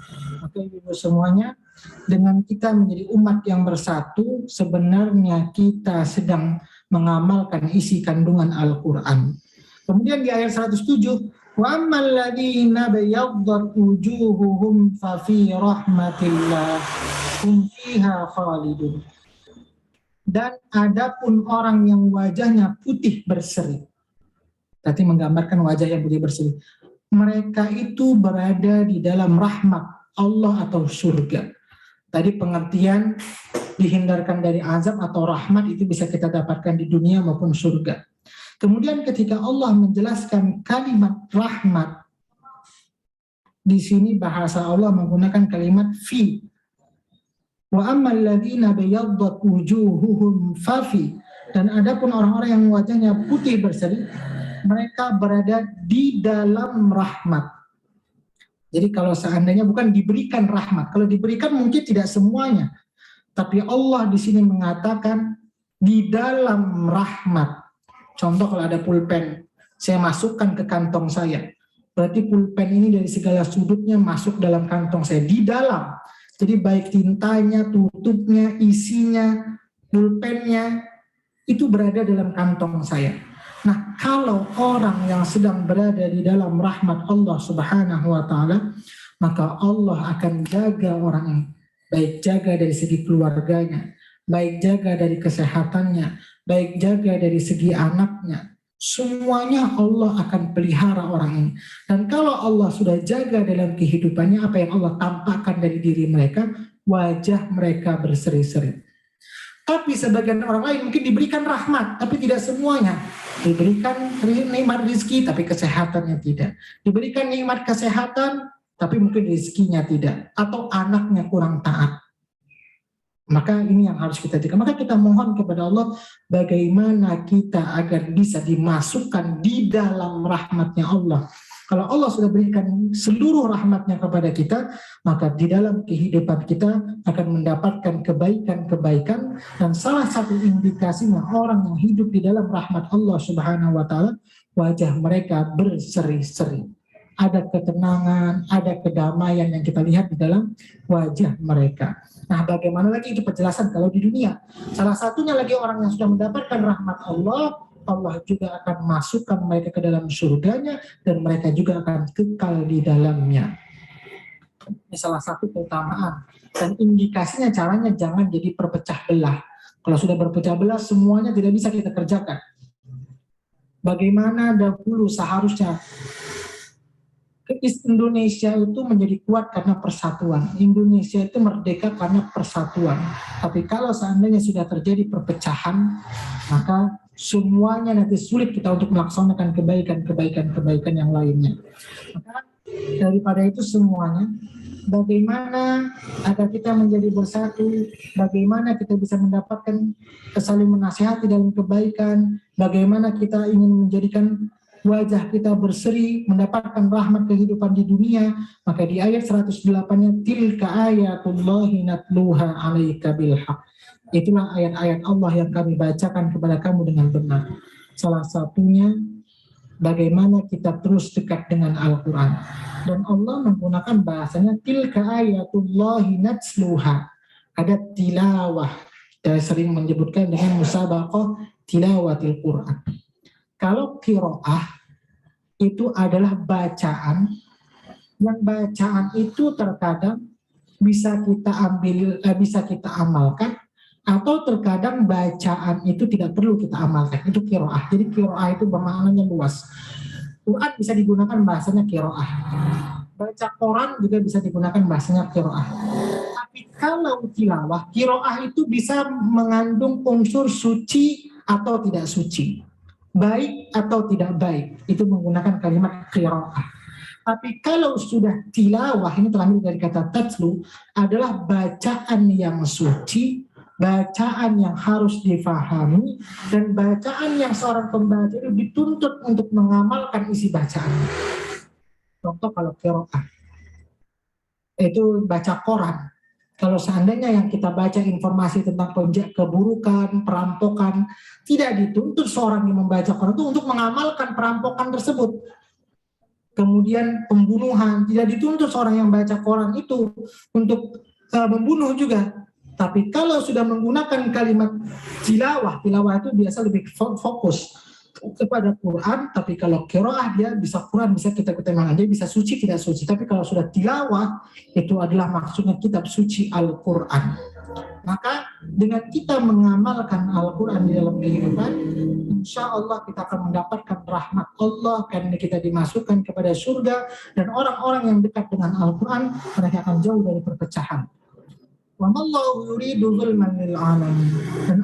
Oke, ibu semuanya, dengan kita menjadi umat yang bersatu, sebenarnya kita sedang mengamalkan isi kandungan Al-Quran. Kemudian di ayat 107, wa ammal ladzina bayaddat wujuhuhum fa fi rahmatillah hum fiha khalidun. Dan adapun orang yang wajahnya putih berseri, berarti menggambarkan wajah yang putih berseri, mereka itu berada di dalam rahmat Allah atau surga. Tadi pengertian dihindarkan dari azab atau rahmat itu bisa kita dapatkan di dunia maupun surga. Kemudian ketika Allah menjelaskan kalimat rahmat, di sini bahasa Allah menggunakan kalimat fi. Wa ammal ladzina bayaddat wujuhuhum fafi, dan adapun orang-orang yang wajahnya putih berseri, mereka berada di dalam rahmat. Jadi kalau seandainya bukan diberikan rahmat, kalau diberikan mungkin tidak semuanya, tapi Allah di sini mengatakan di dalam rahmat. Contoh kalau ada pulpen, saya masukkan ke kantong saya. Berarti pulpen ini dari segala sudutnya masuk dalam kantong saya, di dalam. Jadi baik tintanya, tutupnya, isinya, pulpennya, itu berada dalam kantong saya. Nah, kalau orang yang sedang berada di dalam rahmat Allah Subhanahu wa taala, maka Allah akan jaga orang ini. Baik jaga dari segi keluarganya, baik jaga dari kesehatannya, baik jaga dari segi anaknya. Semuanya Allah akan pelihara orang ini. Dan kalau Allah sudah jaga dalam kehidupannya, apa yang Allah tampakkan dari diri mereka, wajah mereka berseri-seri. Tapi sebagian orang lain mungkin diberikan rahmat, tapi tidak semuanya. Diberikan nikmat rezeki, tapi kesehatannya tidak. Diberikan nikmat kesehatan, tapi mungkin rezekinya tidak. Atau anaknya kurang taat. Maka ini yang harus kita jaga. Maka kita mohon kepada Allah, bagaimana kita agar bisa dimasukkan di dalam rahmatnya Allah. Kalau Allah sudah berikan seluruh rahmatnya kepada kita, maka di dalam kehidupan kita akan mendapatkan kebaikan-kebaikan. Dan salah satu indikasinya orang yang hidup di dalam rahmat Allah Subhanahu wa taala, wajah mereka berseri-seri. Ada ketenangan, ada kedamaian yang kita lihat di dalam wajah mereka. Nah, bagaimana lagi itu penjelasan kalau di dunia? Salah satunya lagi orang yang sudah mendapatkan rahmat Allah, Allah juga akan masukkan mereka ke dalam surganya dan mereka juga akan kekal di dalamnya. Ini salah satu keutamaan. Dan indikasinya caranya jangan jadi perpecah belah. Kalau sudah berpecah belah, semuanya tidak bisa kita kerjakan. Bagaimana dahulu seharusnya Indonesia itu menjadi kuat karena persatuan. Indonesia itu merdeka karena persatuan. Tapi kalau seandainya sudah terjadi perpecahan, maka semuanya nanti sulit kita untuk melaksanakan kebaikan yang lainnya. Maka daripada itu semuanya, bagaimana agar kita menjadi bersatu, bagaimana kita bisa mendapatkan saling menasihati dalam kebaikan, bagaimana kita ingin menjadikan wajah kita berseri, mendapatkan rahmat kehidupan di dunia. Maka di ayat 108-nya, tilka ayatullahi natluha alaika bilhaq. Itulah ayat-ayat Allah yang kami bacakan kepada kamu dengan benar. Salah satunya, bagaimana kita terus dekat dengan Al-Quran. Dan Allah menggunakan bahasanya, tilka ayatullahi natluha. Ada tilawah. Saya sering menyebutkan dengan musabaqah tilawatil Quran. Kalau qiraah itu adalah bacaan, yang bacaan itu terkadang bisa kita ambil, bisa kita amalkan, atau terkadang bacaan itu tidak perlu kita amalkan. Itu qiraah. Jadi qiraah itu bermaknanya luas. Quran bisa digunakan bahasanya qiraah. Baca Quran juga bisa digunakan bahasanya qiraah. Tapi kalau tilawah, qiraah itu bisa mengandung unsur suci atau tidak suci, baik atau tidak baik, itu menggunakan kalimat qiraah. Tapi kalau sudah tilawah, ini terambil dari kata tatlu, adalah bacaan yang suci, bacaan yang harus difahami, dan bacaan yang seorang pembaca itu dituntut untuk mengamalkan isi bacaan. Contoh kalau qiraah, itu baca Quran. Kalau seandainya yang kita baca informasi tentang keburukan, perampokan, tidak dituntut seorang yang membaca Quran itu untuk mengamalkan perampokan tersebut. Kemudian pembunuhan, tidak dituntut seorang yang baca Quran itu untuk membunuh juga. Tapi kalau sudah menggunakan kalimat tilawah itu biasa lebih fokus kepada Quran. Tapi kalau qiraah dia bisa Quran, bisa kita ketenangan, dia bisa suci tidak suci. Tapi kalau sudah tilawah, itu adalah maksudnya kitab suci Al-Quran. Maka dengan kita mengamalkan Al-Quran di dalam kehidupan, insya Allah kita akan mendapatkan rahmat Allah karena kita dimasukkan kepada surga. Dan orang-orang yang dekat dengan Al-Quran, mereka akan jauh dari perpecahan. Wallahu yuridu zulman lil alamin. Dan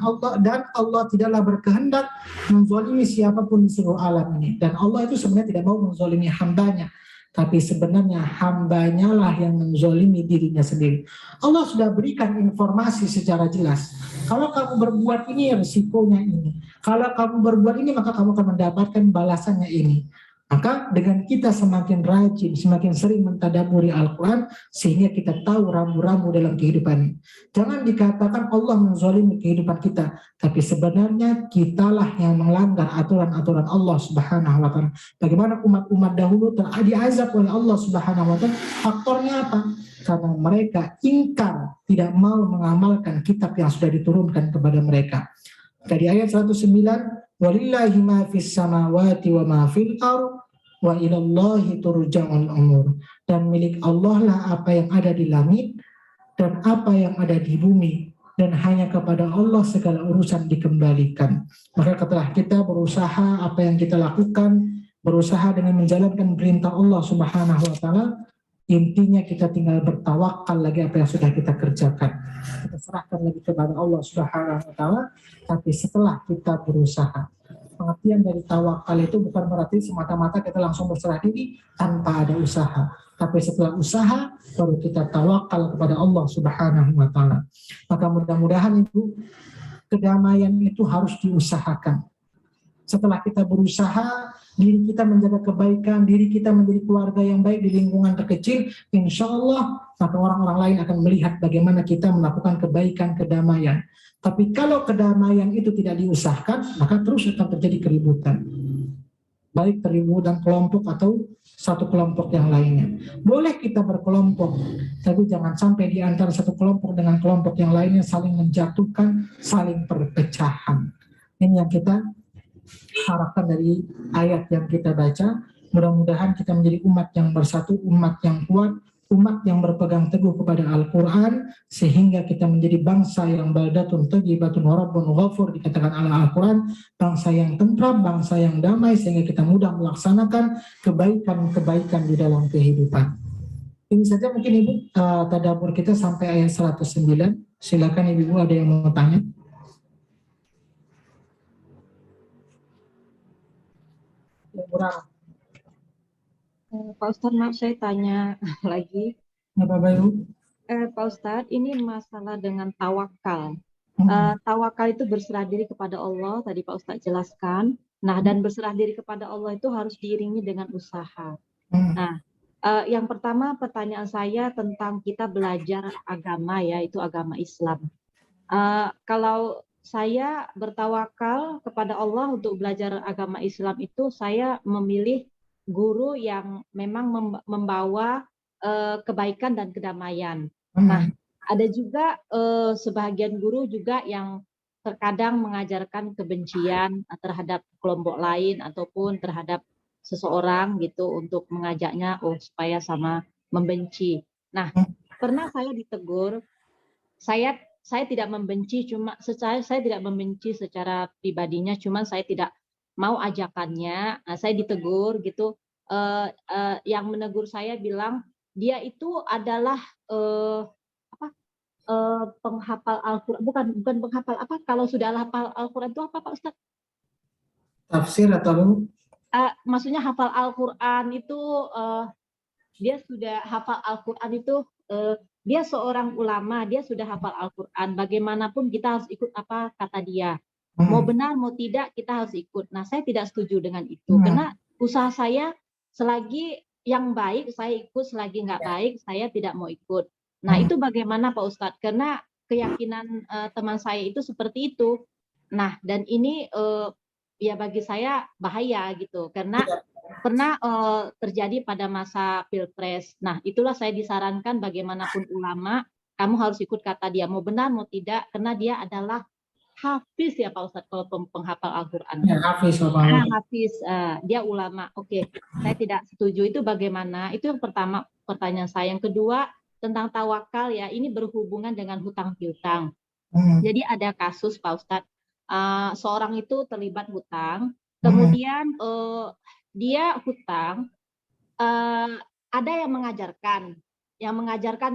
Allah tidaklah berkehendak menzalimi siapapun di seluruh alam ini. Dan Allah itu sebenarnya tidak mau menzalimi hambanya, tapi sebenarnya hambanya lah yang menzalimi dirinya sendiri. Allah sudah berikan informasi secara jelas. Kalau kamu berbuat ini, risikonya ini. Kalau kamu berbuat ini, maka kamu akan mendapatkan balasannya ini. Maka dengan kita semakin rajin, semakin sering mentadaburi Al-Quran, sehingga kita tahu rambu-rambu dalam kehidupan. Jangan dikatakan Allah menzalimi kehidupan kita, tapi sebenarnya kitalah yang melanggar aturan-aturan Allah Subhanahu wa Ta'ala. Bagaimana umat-umat dahulu diazab oleh Allah Subhanahu wa Ta'ala? Faktornya apa? Karena mereka ingkar, tidak mau mengamalkan kitab yang sudah diturunkan kepada mereka. Tadi ayat 109, walillahi ma fis samawati wa ma fil ardh wa ilallahi turja'ul umur. Dan milik Allah lah apa yang ada di langit dan apa yang ada di bumi, dan hanya kepada Allah segala urusan dikembalikan. Maka setelah kita berusaha, apa yang kita lakukan, berusaha dengan menjalankan perintah Allah Subhanahu wa Ta'ala, intinya kita tinggal bertawakal lagi apa yang sudah kita kerjakan. Kita serahkan lagi kepada Allah Subhanahu wa Ta'ala, tapi setelah kita berusaha. Pengertian dari tawakal itu bukan berarti semata-mata kita langsung berserah diri tanpa ada usaha. Tapi setelah usaha, baru kita tawakal kepada Allah Subhanahu wa Ta'ala. Maka mudah-mudahan itu kedamaian itu harus diusahakan. Setelah kita berusaha, diri kita menjaga kebaikan, diri kita menjadi keluarga yang baik di lingkungan terkecil, insya Allah maka orang-orang lain akan melihat bagaimana kita melakukan kebaikan, kedamaian. Tapi kalau kedamaian itu tidak diusahakan, maka terus akan terjadi keributan. Baik keributan kelompok atau satu kelompok yang lainnya. Boleh kita berkelompok, tapi jangan sampai di antara satu kelompok dengan kelompok yang lainnya saling menjatuhkan, saling perpecahan. Ini yang kita harapkan dari ayat yang kita baca. Mudah-mudahan kita menjadi umat yang bersatu, umat yang kuat, umat yang berpegang teguh kepada Al-Quran, sehingga kita menjadi bangsa yang baldatun thayyibatun wa rabbun ghafur, dikatakan ala Al-Quran, bangsa yang tentram, bangsa yang damai, sehingga kita mudah melaksanakan kebaikan-kebaikan di dalam kehidupan. Ini saja mungkin Ibu tadabbur kita sampai ayat 109. Silakan Ibu, ada yang mau tanya? Pak Ustadz, maaf saya tanya lagi. Bapak Ibu? Pak Ustadz, ini masalah dengan tawakal. Tawakal itu berserah diri kepada Allah, tadi Pak Ustadz jelaskan. Nah, dan berserah diri kepada Allah itu harus diiringi dengan usaha. Nah, yang pertama pertanyaan saya tentang kita belajar agama, ya, itu agama Islam. Kalau saya bertawakal kepada Allah untuk belajar agama Islam itu, saya memilih guru yang memang membawa kebaikan dan kedamaian. Nah, ada juga sebagian guru juga yang terkadang mengajarkan kebencian terhadap kelompok lain ataupun terhadap seseorang gitu, untuk mengajaknya supaya sama membenci. Nah, pernah saya ditegur, saya tidak membenci, saya tidak membenci secara pribadinya, cuman saya tidak mau ajakannya. Saya ditegur gitu, yang menegur saya bilang dia itu adalah penghafal Al-Quran, bukan penghafal, apa kalau sudah hafal Al-Quran itu apa Pak Ustadz? Tafsir atau Maksudnya hafal Al-Quran itu dia sudah hafal Al-Quran itu, dia seorang ulama, dia sudah hafal Al-Quran. Bagaimanapun kita harus ikut apa kata dia. Mau benar, mau tidak, kita harus ikut. Nah, saya tidak setuju dengan itu. Karena usaha saya, selagi yang baik, saya ikut. Selagi nggak baik, saya tidak mau ikut. Nah, itu bagaimana Pak Ustadz? Karena keyakinan teman saya itu seperti itu. Nah, dan ini ya bagi saya bahaya gitu. Karena pernah terjadi pada masa Pilpres. Nah, itulah saya disarankan bagaimanapun ulama, kamu harus ikut kata dia, mau benar mau tidak, karena dia adalah hafiz ya Pak Ustadz, kalau penghafal Al-Quran. ya, hafiz, Hafiz, dia ulama. Oke, saya tidak setuju. Itu bagaimana? Itu yang pertama pertanyaan saya. Yang kedua tentang tawakal, ya, ini berhubungan dengan hutang piutang. Jadi ada kasus Pak Ustadz, seorang itu terlibat hutang, kemudian dia hutang, ada yang mengajarkan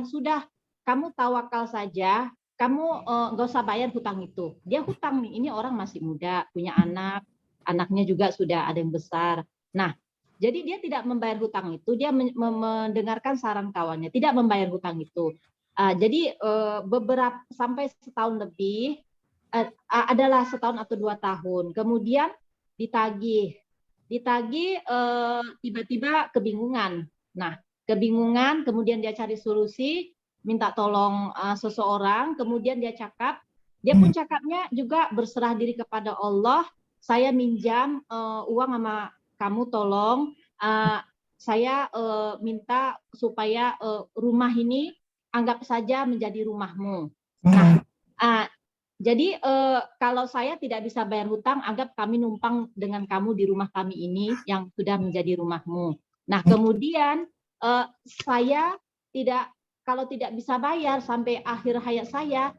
sudah, kamu tawakal saja, kamu nggak usah bayar hutang itu. Dia hutang nih, ini orang masih muda, punya anak, anaknya juga sudah ada yang besar. Nah, jadi dia tidak membayar hutang itu, dia mendengarkan saran kawannya, tidak membayar hutang itu. Jadi beberapa sampai setahun lebih, adalah setahun atau 2 tahun, kemudian ditagih ditagih tiba-tiba kebingungan. Nah, kebingungan, kemudian dia cari solusi, minta tolong seseorang, kemudian dia cakap, dia pun cakapnya juga berserah diri kepada Allah, saya minjam uang sama kamu, tolong saya minta supaya rumah ini anggap saja menjadi rumahmu. Nah, jadi kalau saya tidak bisa bayar hutang, anggap kami numpang dengan kamu di rumah kami ini yang sudah menjadi rumahmu. Nah, kemudian saya kalau tidak bisa bayar sampai akhir hayat saya,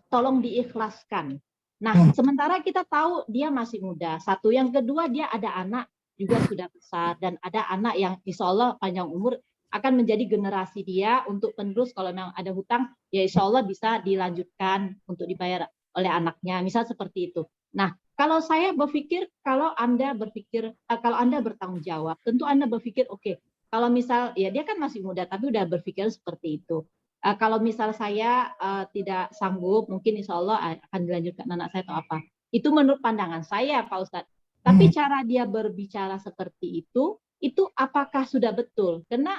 tolong diikhlaskan. Nah, sementara kita tahu dia masih muda. Satu, yang kedua dia ada anak juga sudah besar dan ada anak yang insya Allah panjang umur akan menjadi generasi dia untuk penerus. Kalau memang ada hutang, ya insya Allah bisa dilanjutkan untuk dibayar oleh anaknya. Misal seperti itu. Nah, kalau saya berpikir, kalau Anda bertanggung jawab, tentu Anda berpikir oke, kalau misal ya dia kan masih muda tapi udah berpikir seperti itu. Kalau misal saya tidak sanggup, mungkin insya Allah akan dilanjutkan anak saya atau apa. Itu menurut pandangan saya, Pak Ustadz. Tapi cara dia berbicara seperti itu apakah sudah betul? Karena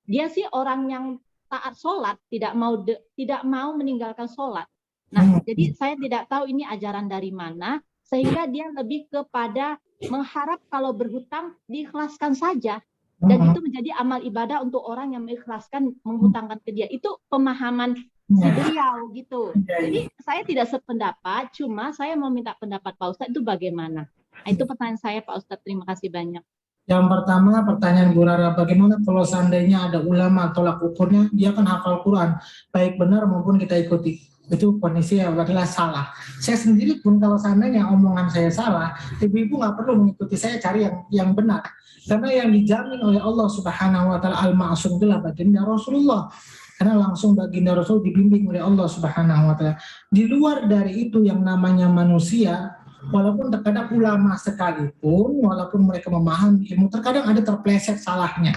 dia sih orang yang taat sholat, tidak mau meninggalkan sholat. Nah, jadi saya tidak tahu ini ajaran dari mana, sehingga dia lebih kepada mengharap kalau berhutang diikhlaskan saja. Dan itu menjadi amal ibadah untuk orang yang mengikhlaskan menghutangkan ke dia. Itu pemahaman si beliau gitu. Jadi saya tidak sependapat, cuma saya mau minta pendapat Pak Ustadz itu bagaimana. Nah, itu pertanyaan saya Pak Ustadz, terima kasih banyak. Yang pertama, pertanyaan Bu Rara, bagaimana kalau seandainya ada ulama tolak ukurnya, dia kan hafal Quran, baik benar maupun kita ikuti. Itu kondisi adalah salah. Saya sendiri pun kalau seandainya omongan saya salah, ibu-ibu nggak perlu mengikuti saya, cari yang benar. Karena yang dijamin oleh Allah Subhanahu wa Ta'ala al-ma'sum adalah baginda Rasulullah. Karena langsung baginda Rasul dibimbing oleh Allah Subhanahu wa Ta'ala. Di luar dari itu yang namanya manusia, walaupun terkadang ulama sekalipun, walaupun mereka memahami ilmu, terkadang ada terpleset salahnya.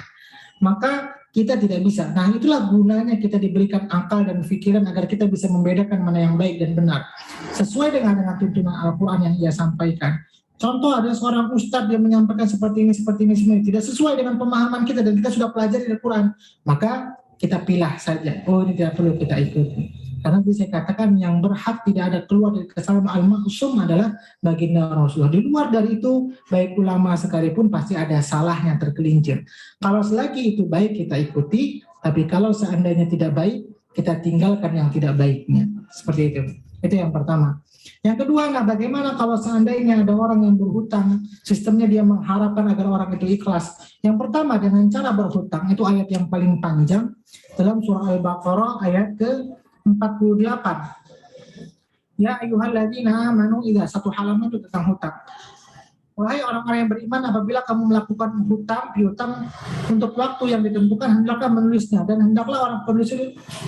Maka kita tidak bisa. Nah, itulah gunanya kita diberikan akal dan pikiran agar kita bisa membedakan mana yang baik dan benar. Sesuai dengan tuntunan Al-Quran yang ia sampaikan. Contoh, ada seorang ustadz yang menyampaikan seperti ini, tidak sesuai dengan pemahaman kita dan kita sudah pelajari dari Quran, maka kita pilah saja. Oh, ini tidak perlu kita ikuti. Karena bisa saya katakan yang berhak tidak ada keluar dari kesalahan al-ma'sum adalah baginda Rasulullah. Di luar dari itu, baik ulama sekalipun pasti ada salahnya tergelincir. Kalau selagi itu baik kita ikuti, tapi kalau seandainya tidak baik, kita tinggalkan yang tidak baiknya. Seperti itu. Itu yang pertama. Yang kedua, nah bagaimana kalau seandainya ada orang yang berhutang, sistemnya dia mengharapkan agar orang itu ikhlas. Yang pertama, dengan cara berhutang, itu ayat yang paling panjang dalam surah Al-Baqarah ayat ke-48. Ya ayyuhalladzina amanu, satu halaman itu tentang hutang. Wahai orang-orang yang beriman, apabila kamu melakukan piutang untuk waktu yang ditentukan, hendaklah menulisnya, dan hendaklah orang penulis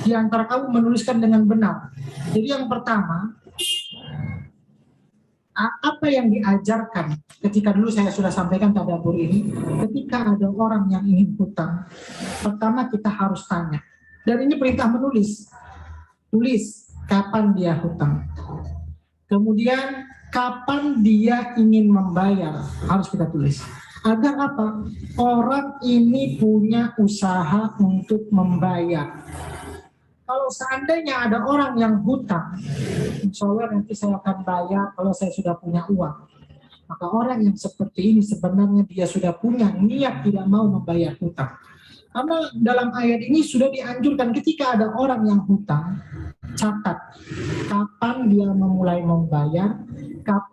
di antara kamu menuliskan dengan benar. Jadi yang pertama, apa yang diajarkan ketika dulu saya sudah sampaikan tadabbur ini, ketika ada orang yang ingin hutang, pertama kita harus tanya, dan ini perintah menulis, tulis kapan dia hutang, kemudian kapan dia ingin membayar, harus kita tulis. Agar apa? Orang ini punya usaha untuk membayar. Kalau seandainya ada orang yang hutang, insya Allah nanti saya akan bayar kalau saya sudah punya uang. Maka orang yang seperti ini sebenarnya dia sudah punya niat tidak mau membayar hutang. Karena dalam ayat ini sudah dianjurkan ketika ada orang yang hutang, catat kapan dia memulai membayar,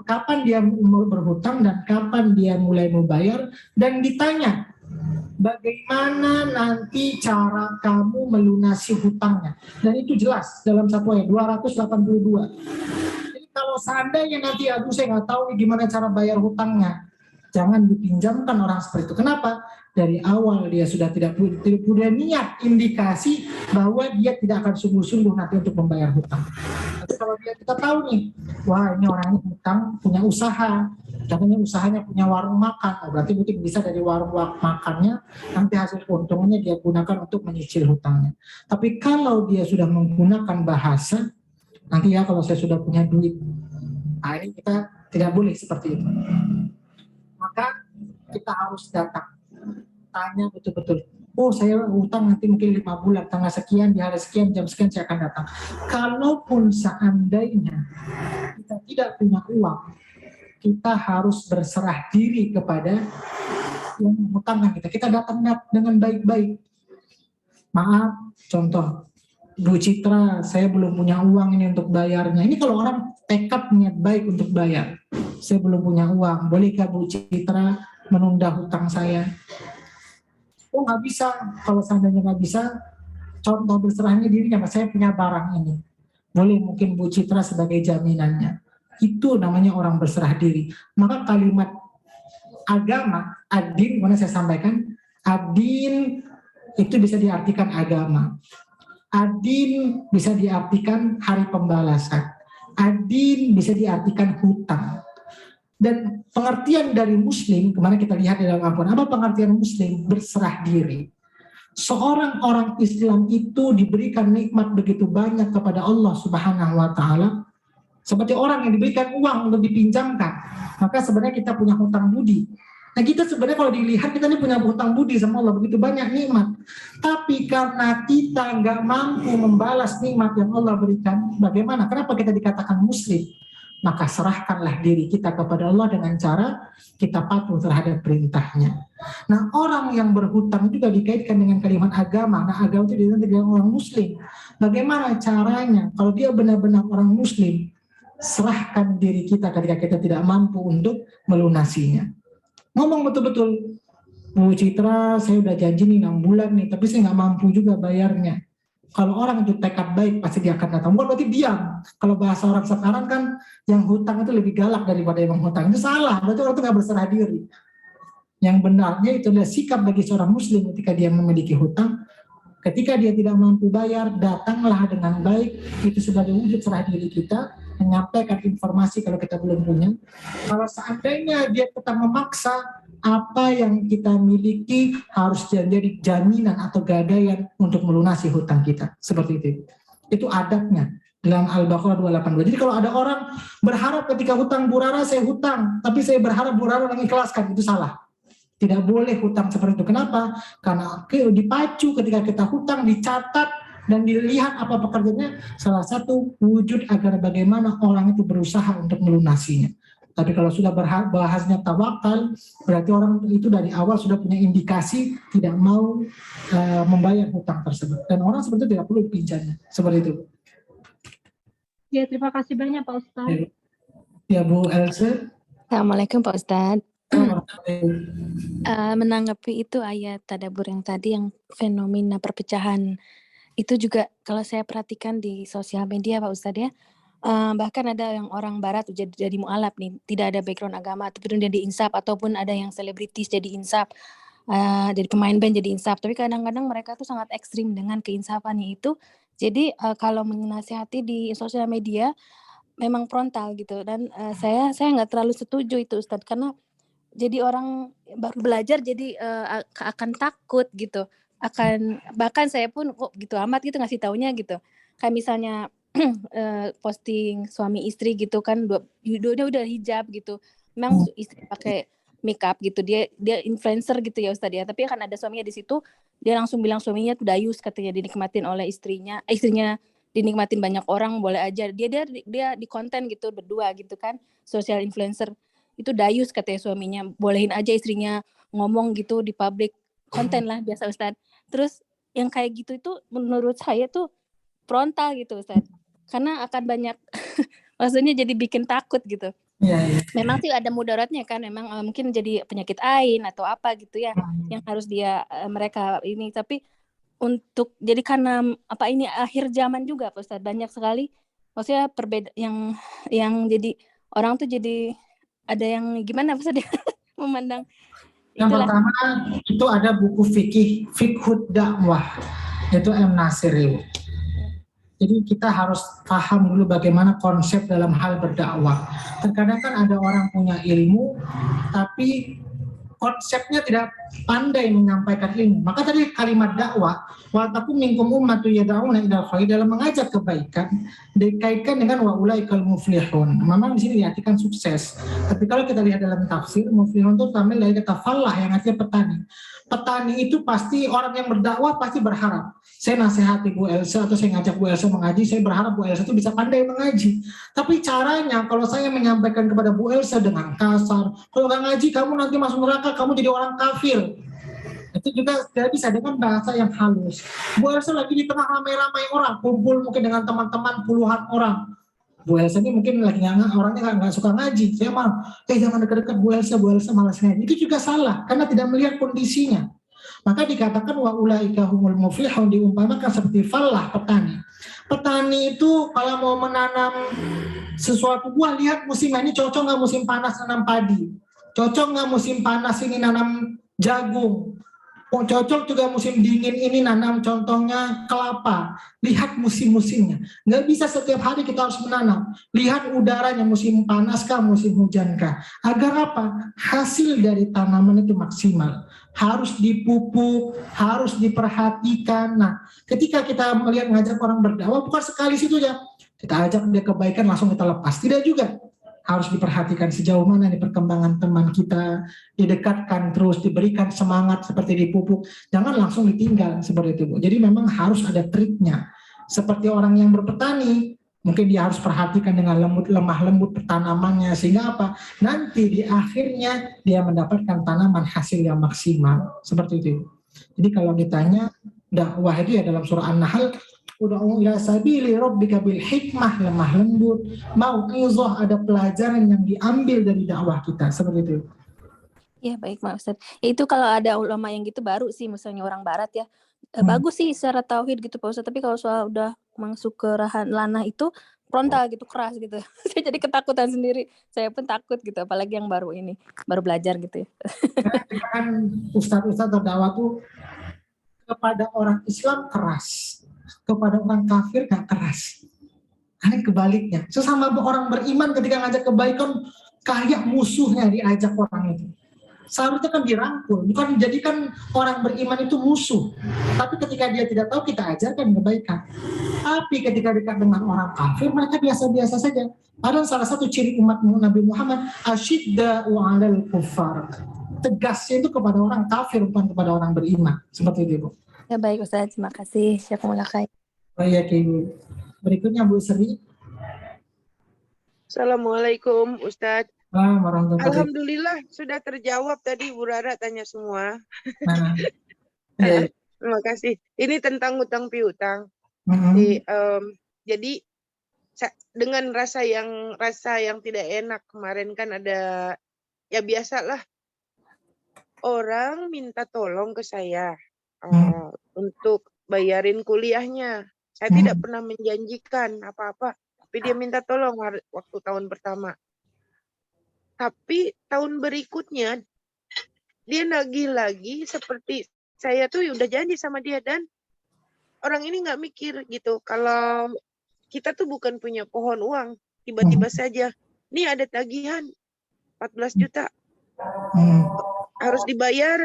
kapan dia berhutang dan kapan dia mulai membayar, dan ditanya bagaimana nanti cara kamu melunasi hutangnya. Dan itu jelas dalam satu ayat 282. Jadi kalau seandainya nanti saya nggak tahu nih gimana cara bayar hutangnya, jangan dipinjamkan orang seperti itu. Kenapa? Dari awal dia sudah tidak punya niat, indikasi bahwa dia tidak akan sungguh-sungguh nanti untuk membayar hutang. Tapi kalau kita tahu nih, wah ini orang ini hutang, punya usaha, katanya usahanya punya warung makan, berarti mungkin bisa dari warung makannya nanti hasil untungnya dia gunakan untuk menyicil hutangnya. Tapi kalau dia sudah menggunakan bahasa, nanti ya kalau saya sudah punya duit, nah ini kita tidak boleh seperti itu. Maka kita harus datang. Tanya betul-betul. Oh, saya utang nanti mungkin 5 bulan, tanggal sekian, di hari sekian, jam sekian saya akan datang. Kalaupun seandainya kita tidak punya uang, kita harus berserah diri kepada yang menghutangkan kita. Kita datang dengan baik-baik. Maaf, contoh, Bu Citra, saya belum punya uang ini untuk bayarnya. Ini kalau orang tekad niat baik untuk bayar. Saya belum punya uang, bolehkah Bu Citra menunda hutang saya? Oh, nggak bisa. Kalau seandainya nggak bisa, contoh berserahnya dirinya, saya punya barang ini. Boleh mungkin Bu Citra sebagai jaminannya. Itu namanya orang berserah diri. Maka kalimat agama, adin, mana saya sampaikan, adin itu bisa diartikan agama. Adin bisa diartikan hari pembalasan. Adin bisa diartikan hutang. Dan pengertian dari muslim, kemarin kita lihat di dalam Al-Quran, apa pengertian muslim? Berserah diri. Seorang orang Islam itu diberikan nikmat begitu banyak kepada Allah Subhanahu wa Ta'ala, seperti orang yang diberikan uang untuk dipinjamkan, maka sebenarnya kita punya hutang budi. Nah, kita sebenarnya kalau dilihat kita ini punya hutang budi sama Allah, begitu banyak nikmat. Tapi karena kita nggak mampu membalas nikmat yang Allah berikan, bagaimana? Kenapa kita dikatakan muslim? Maka serahkanlah diri kita kepada Allah dengan cara kita patuh terhadap perintahnya. Nah, orang yang berhutang juga dikaitkan dengan kalimat agama. Nah, agama itu dikaitkan dengan orang muslim. Bagaimana caranya? Kalau dia benar-benar orang muslim, serahkan diri kita ketika kita tidak mampu untuk melunasinya. Ngomong betul-betul, Bu Citra, saya udah janji nih 6 bulan nih, tapi saya nggak mampu juga bayarnya. Kalau orang itu tekad baik, pasti dia akan datang. Bukan berarti diam. Kalau bahasa orang sekarang kan, yang hutang itu lebih galak daripada yang menghutang. Itu salah, berarti orang itu nggak berserah diri. Yang benarnya itu adalah sikap bagi seorang muslim ketika dia memiliki hutang. Ketika dia tidak mampu bayar, datanglah dengan baik. Itu sebagai wujud serah diri kita, menyampaikan informasi kalau kita belum punya. Kalau seandainya dia tetap memaksa, apa yang kita miliki harus menjadi jaminan atau gadaian untuk melunasi hutang kita. Seperti itu. Itu adabnya dalam Al-Baqarah 282. Jadi kalau ada orang berharap ketika hutang Bu Rara, saya hutang, tapi saya berharap Bu Rara mengikhlaskan, itu salah. Tidak boleh hutang seperti itu. Kenapa? Karena dipacu ketika kita hutang, dicatat, dan dilihat apa pekerjaannya. Salah satu wujud agar bagaimana orang itu berusaha untuk melunasinya. Tapi kalau sudah bahasnya tawakal, berarti orang itu dari awal sudah punya indikasi tidak mau membayar hutang tersebut. Dan orang seperti itu tidak perlu pinjamnya. Seperti itu. Ya, terima kasih banyak Pak Ustadz. Ya, Bu Elsa. Assalamualaikum Pak Ustadz. Menanggapi itu ayat tadabbur yang tadi, yang fenomena perpecahan, itu juga kalau saya perhatikan di sosial media Pak Ustadz ya, bahkan ada yang orang barat jadi mu'alaf nih, tidak ada background agama, tapi dia insaf, ataupun ada yang selebritis jadi insaf, jadi pemain band jadi insaf, tapi kadang-kadang mereka tuh sangat ekstrim dengan keinsafannya itu. Jadi kalau menasihati di sosial media memang frontal gitu, dan saya nggak terlalu setuju itu Ustadz, karena jadi orang baru belajar jadi akan takut gitu, bahkan saya pun kok gitu amat gitu ngasih taunya gitu, kayak misalnya posting suami istri gitu kan, dua-duanya udah hijab gitu, memang istri pakai makeup gitu, dia influencer gitu ya Ustadz ya, tapi kan ada suaminya di situ, dia langsung bilang suaminya tuh dayus, katanya dinikmatin oleh istrinya dinikmatin banyak orang, boleh aja dia di konten gitu berdua gitu kan, social influencer itu dayus katanya suaminya, bolehin aja istrinya ngomong gitu di publik, konten lah biasa Ustadz. Terus yang kayak gitu itu menurut saya tuh frontal gitu Ustadz, karena akan banyak maksudnya jadi bikin takut gitu. Ya. Memang sih ada mudaratnya kan, memang mungkin jadi penyakit ain atau apa gitu ya, yang harus mereka ini, tapi untuk jadi karena apa ini akhir zaman juga Pak Ustadz, banyak sekali maksudnya perbedaan yang jadi orang tuh jadi ada yang gimana Pak Ustadz memandang. Yang pertama itu ada buku Fiqhud Dakwah, itu M. Nasir. Jadi kita harus paham dulu bagaimana konsep dalam hal berdakwah. Terkadang kan ada orang punya ilmu, tapi konsepnya tidak pandai menyampaikan ilmu. Maka tadi kalimat dakwah, wa takum minkum ummatu yad'una ilal khair, dalam mengajak kebaikan dikaitkan dengan wa ulaikal muflihun. Memang di sini diartikan sukses. Tapi kalau kita lihat dalam tafsir, muflihun itu tamil dari kata falah yang artinya petani. Petani itu pasti orang yang berdakwah pasti berharap. Saya nasihati Bu Elsa atau saya ngajak Bu Elsa mengaji, saya berharap Bu Elsa itu bisa pandai mengaji. Tapi caranya kalau saya menyampaikan kepada Bu Elsa dengan kasar, kalau nggak ngaji kamu nanti masuk neraka, kamu jadi orang kafir. Itu juga tidak bisa dengan bahasa yang halus. Bu Elsa lagi di tengah ramai-ramai orang, kumpul mungkin dengan teman-teman puluhan orang. Bu Elsa ini mungkin lagi orangnya nggak suka ngaji. Saya malah, jangan dekat-dekat Bu Elsa malas ngaji. Itu juga salah karena tidak melihat kondisinya. Maka dikatakan wa ulaika humul muflihun, diumpamakan seperti falah petani. Petani itu kalau mau menanam sesuatu buah, lihat musimnya, ini cocok nggak musim panas nanam padi, cocok nggak musim panas ini nanam jagung, cocok juga musim dingin ini nanam contohnya kelapa. Lihat musim-musimnya. Nggak bisa setiap hari kita harus menanam. Lihat udaranya, musim panas kah, musim hujan kah. Agar apa? Hasil dari tanaman itu maksimal. Harus dipupuk, harus diperhatikan. Nah, ketika kita melihat ngajak orang berdakwah, bukan sekali situ aja. Kita ajak dia kebaikan langsung kita lepas. Tidak juga. Harus diperhatikan sejauh mana nih perkembangan teman kita, didekatkan terus, diberikan semangat seperti dipupuk, jangan langsung ditinggal seperti itu Bu. Jadi memang harus ada triknya. Seperti orang yang berpetani, mungkin dia harus perhatikan dengan lemah lembut tanamannya, sehingga apa? Nanti di akhirnya dia mendapatkan tanaman hasil yang maksimal, seperti itu. Jadi kalau ditanya dakwah itu ya dalam surah An-Nahl, ud'u ila sabili rabbika bil hikmah, lemah lembut, mau'izah, ada pelajaran yang diambil dari dakwah kita, seperti itu. Ya baik Pak Ustadz. Ya, itu kalau ada ulama yang gitu baru sih, misalnya orang barat ya. Bagus sih secara tauhid gitu Pak Ustadz, tapi kalau soal udah masuk ke ranah itu frontal gitu, keras gitu. Saya jadi ketakutan sendiri. Saya pun takut gitu, apalagi yang baru ini, baru belajar gitu ya. Kan ustadz-ustadz berdakwah tuh kepada orang Islam keras, kepada orang kafir gak keras. Ini kebaliknya. Sesama orang beriman ketika ngajak kebaikan, kayak musuhnya diajak orang itu. Seharusnya kan dirangkul, bukan menjadikan orang beriman itu musuh. Tapi ketika dia tidak tahu, kita ajarkan kebaikan. Tapi ketika dekat dengan orang kafir, mereka biasa-biasa saja. Padahal salah satu ciri umat Nabi Muhammad, asyidda'u 'alal kuffar. Tegasnya itu kepada orang kafir, bukan kepada orang beriman. Seperti itu, Bu. Ya baik Ustadz, terima kasih. Jazakumullah khair. Baik, Ibu. Berikutnya Bu Sri. Assalamualaikum Ustadz. Alhamdulillah. Alhamdulillah sudah terjawab tadi Bu Rara tanya semua. Nah, ya. Terima kasih. Ini tentang utang piutang. Jadi dengan rasa yang tidak enak kemarin kan ada, ya biasalah orang minta tolong ke saya untuk bayarin kuliahnya. Saya tidak pernah menjanjikan apa-apa, tapi dia minta tolong waktu tahun pertama. Tapi tahun berikutnya dia nagih lagi seperti saya tuh udah janji sama dia, dan orang ini nggak mikir gitu. Kalau kita tuh bukan punya pohon uang, tiba-tiba saja, nih ada tagihan 14 juta, harus dibayar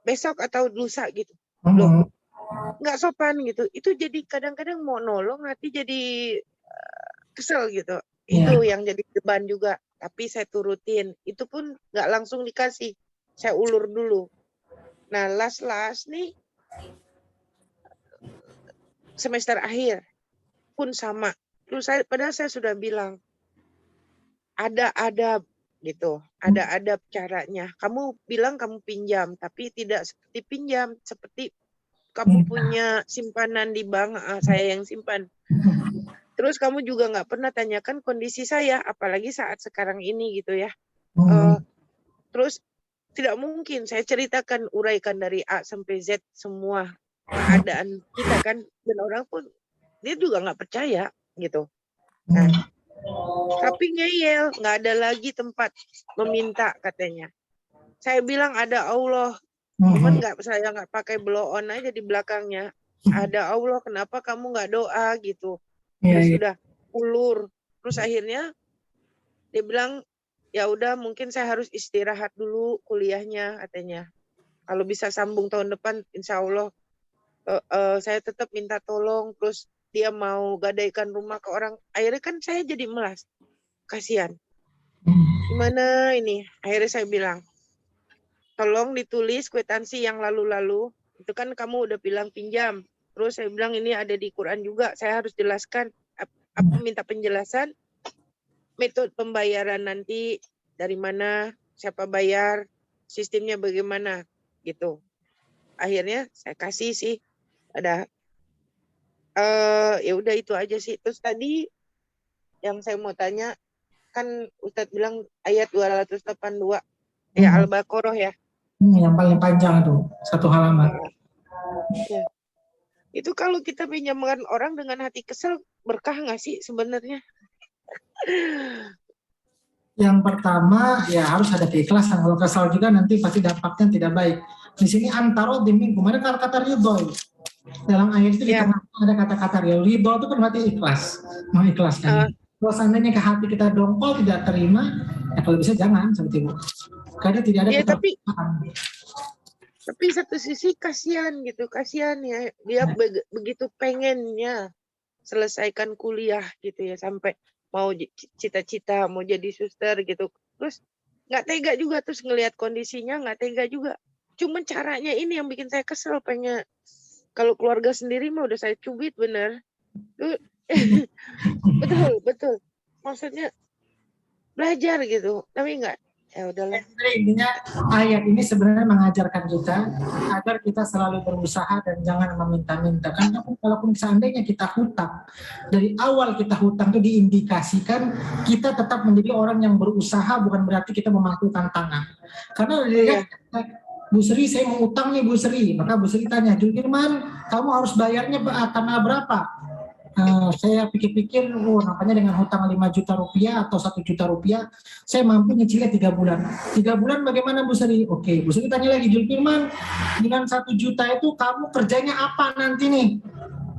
besok atau lusa gitu. Loh, nggak sopan gitu. Itu jadi kadang-kadang mau nolong nanti jadi kesel gitu. Itu yang jadi beban juga. Tapi saya turutin. Itu pun nggak langsung dikasih. Saya ulur dulu. Nah, last nih semester akhir pun sama. Terus padahal saya sudah bilang ada adab gitu. Ada adab caranya. Kamu bilang kamu pinjam, tapi tidak seperti pinjam, seperti kamu punya simpanan di bank, saya yang simpan. Terus kamu juga nggak pernah tanyakan kondisi saya, apalagi saat sekarang ini gitu ya. Terus tidak mungkin saya ceritakan, uraikan dari A sampai Z semua keadaan kita kan, dan orang pun dia juga nggak percaya gitu. Nah, tapi ngeyel, nggak ada lagi tempat meminta katanya. Saya bilang ada Allah, cuman saya nggak pakai blow on aja di belakangnya. Ada Allah, kenapa kamu nggak doa gitu? Terus sudah ulur. Terus akhirnya dia bilang ya udah mungkin saya harus istirahat dulu kuliahnya katanya. Kalau bisa sambung tahun depan, insya Allah saya tetap minta tolong. Terus dia mau gadaikan rumah ke orang. Akhirnya kan saya jadi melas. Kasihan. Gimana ini? Akhirnya saya bilang, tolong ditulis kwitansi yang lalu-lalu. Itu kan kamu udah bilang pinjam. Terus saya bilang ini ada di Quran juga. Saya harus jelaskan, minta penjelasan metode pembayaran nanti dari mana, siapa bayar, sistemnya bagaimana gitu. Akhirnya saya kasih sih ada ya udah itu aja sih. Terus tadi yang saya mau tanya kan Ustadz bilang ayat 282 ya Al-Baqarah ya. Yang paling panjang itu, satu halaman. Ya. Itu kalau kita pinjamkan orang dengan hati kesel, berkah nggak sih sebenarnya? Yang pertama ya harus ada keikhlasan. Kalau kesal juga nanti pasti dampaknya tidak baik. Di sini antara demi kemarin kata ridho. Dalam ayat itu di tengah ada kata-kata ridho itu kan berarti ikhlas, mengikhlaskan. Kalau seandainya ke hati kita dongkol tidak terima, ya kalau bisa jangan seperti itu. Karena tidak ada tapi satu sisi kasihan gitu, kasihan ya dia begitu pengennya selesaikan kuliah gitu ya sampai mau cita-cita mau jadi suster gitu, terus nggak tega juga, terus ngelihat kondisinya nggak tega juga. Cuman caranya ini yang bikin saya kesel, pengen kalau keluarga sendiri mah udah saya cubit bener. betul maksudnya belajar gitu, tapi nggak, ya udahlah. Intinya ayat ini sebenarnya mengajarkan kita agar kita selalu berusaha dan jangan meminta-minta. Karena kalaupun seandainya kita hutang, dari awal kita hutang itu diindikasikan kita tetap menjadi orang yang berusaha, bukan berarti kita memangkukan tangan. Karena Bu Sri, saya mau utang nih Bu Sri, maka Bu Sri tanya, Julkirman, kamu harus bayarnya tanggal berapa? Saya pikir-pikir, nampaknya dengan hutang 5 juta rupiah atau 1 juta rupiah, saya mampu nyicilnya 3 bulan. 3 bulan bagaimana Bu Sri? Oke, Bu Sri tanya lagi, Julkirman, dengan 1 juta itu kamu kerjanya apa nanti nih?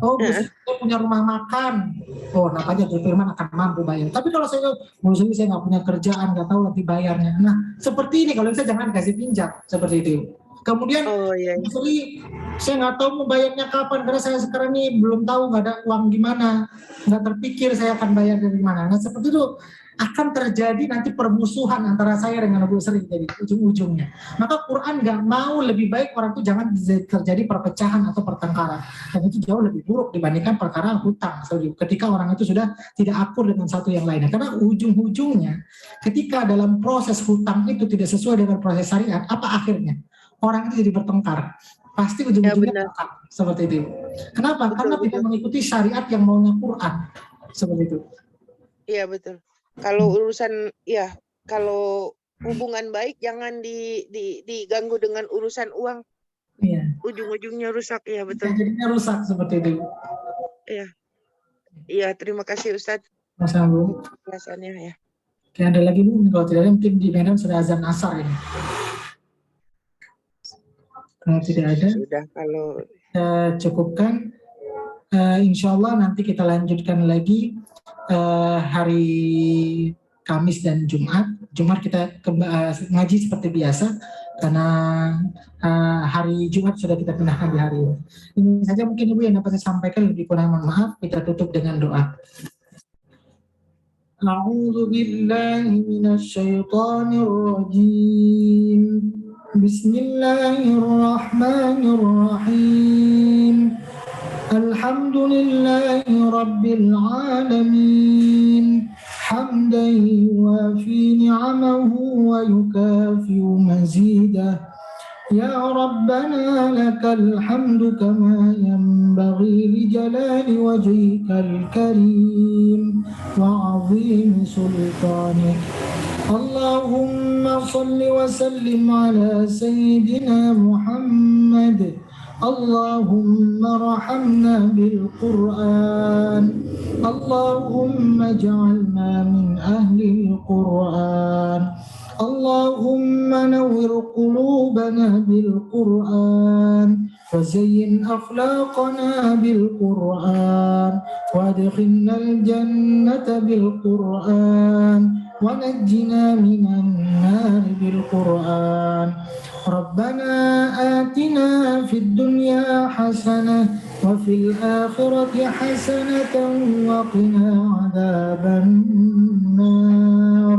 Oh, Bu Sri, saya punya rumah makan. Oh, nampaknya Julkirman akan mampu bayar. Tapi kalau saya, Bu Sri, saya nggak punya kerjaan, nggak tahu nanti bayarnya. Nah, seperti ini, kalau bisa jangan kasih pinjam, seperti itu. Kemudian, saya nggak tahu mau bayarnya kapan, karena saya sekarang ini belum tahu, nggak ada uang gimana, nggak terpikir saya akan bayar dari mana. Nah seperti itu akan terjadi nanti permusuhan antara saya dengan Bu Sri jadi ujung-ujungnya. Maka Quran nggak mau, lebih baik orang itu jangan terjadi perpecahan atau pertengkaran. Dan itu jauh lebih buruk dibandingkan perkara hutang. Ketika orang itu sudah tidak akur dengan satu yang lainnya. Karena ujung-ujungnya ketika dalam proses hutang itu tidak sesuai dengan proses syariat, apa akhirnya? Orang itu jadi bertengkar, pasti ujung-ujungnya seperti itu. Kenapa? Karena tidak mengikuti syariat yang maunya Quran, seperti itu. Iya betul. Kalau urusan, ya kalau hubungan baik jangan diganggu dengan urusan uang. Iya. Ujung-ujungnya rusak, ya betul. Jadinya rusak seperti itu. Iya. Iya, terima kasih Ustadz. Mas Bu. Pelajarannya ya. Oke, ada lagi Bu, kalau tidak ada mungkin di Medan sudah azan asar ini. Kalau tidak ada, sudah, kalau kita cukupkan. Insya Allah nanti kita lanjutkan lagi hari Kamis dan Jumat. Jumat kita ngaji seperti biasa, karena hari Jumat sudah kita pindahkan di hari ini. Ini saja mungkin Ibu yang dapat saya sampaikan, lebih kurang mohon maaf. Kita tutup dengan doa. A'udzu billahi minasyaitonir rajim. Bismillahirrahmanirrahim. Alhamdulillahi rabbil alamin. Hamdan yuwafi ni'amahu wa yukafi'u mazidah. Ya Rabbana lakal hamdu kama yanbaghi li jalali wajhikal karim wa 'azimi sultanik. Allahumma salli wa sallim ala sayyidina Muhammad. Allahumma rahamna bil Qur'an. Allahumma ja'alna min ahli al-Qur'an. Allahumma nawwir qulubana bil Qur'an wa zayyin akhlaqana bil Qur'an wa adkhilna al jannata bil Qur'an ونجنا من النار بالقرآن ربنا آتنا في الدنيا حسنة وفي الآخرة حسنة وقنا عذاب النار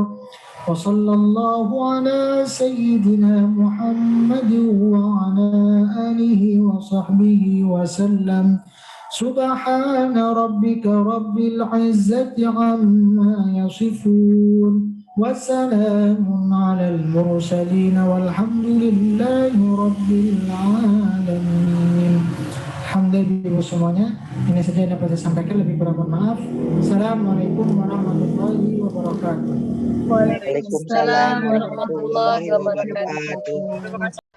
وصلى الله على سيدنا محمد وعلى آله وصحبه وسلم سبحان ربك رب العزة عما يصفون وسلام على المرسلين والحمد لله رب العالمين. Alhamdulillah semuanya. Ini saja yang dapat saya sampaikan, lebih kurang mohon maaf. Assalamualaikum warahmatullahi wabarakatuh. Waalaikumsalam warahmatullahi wabarakatuh.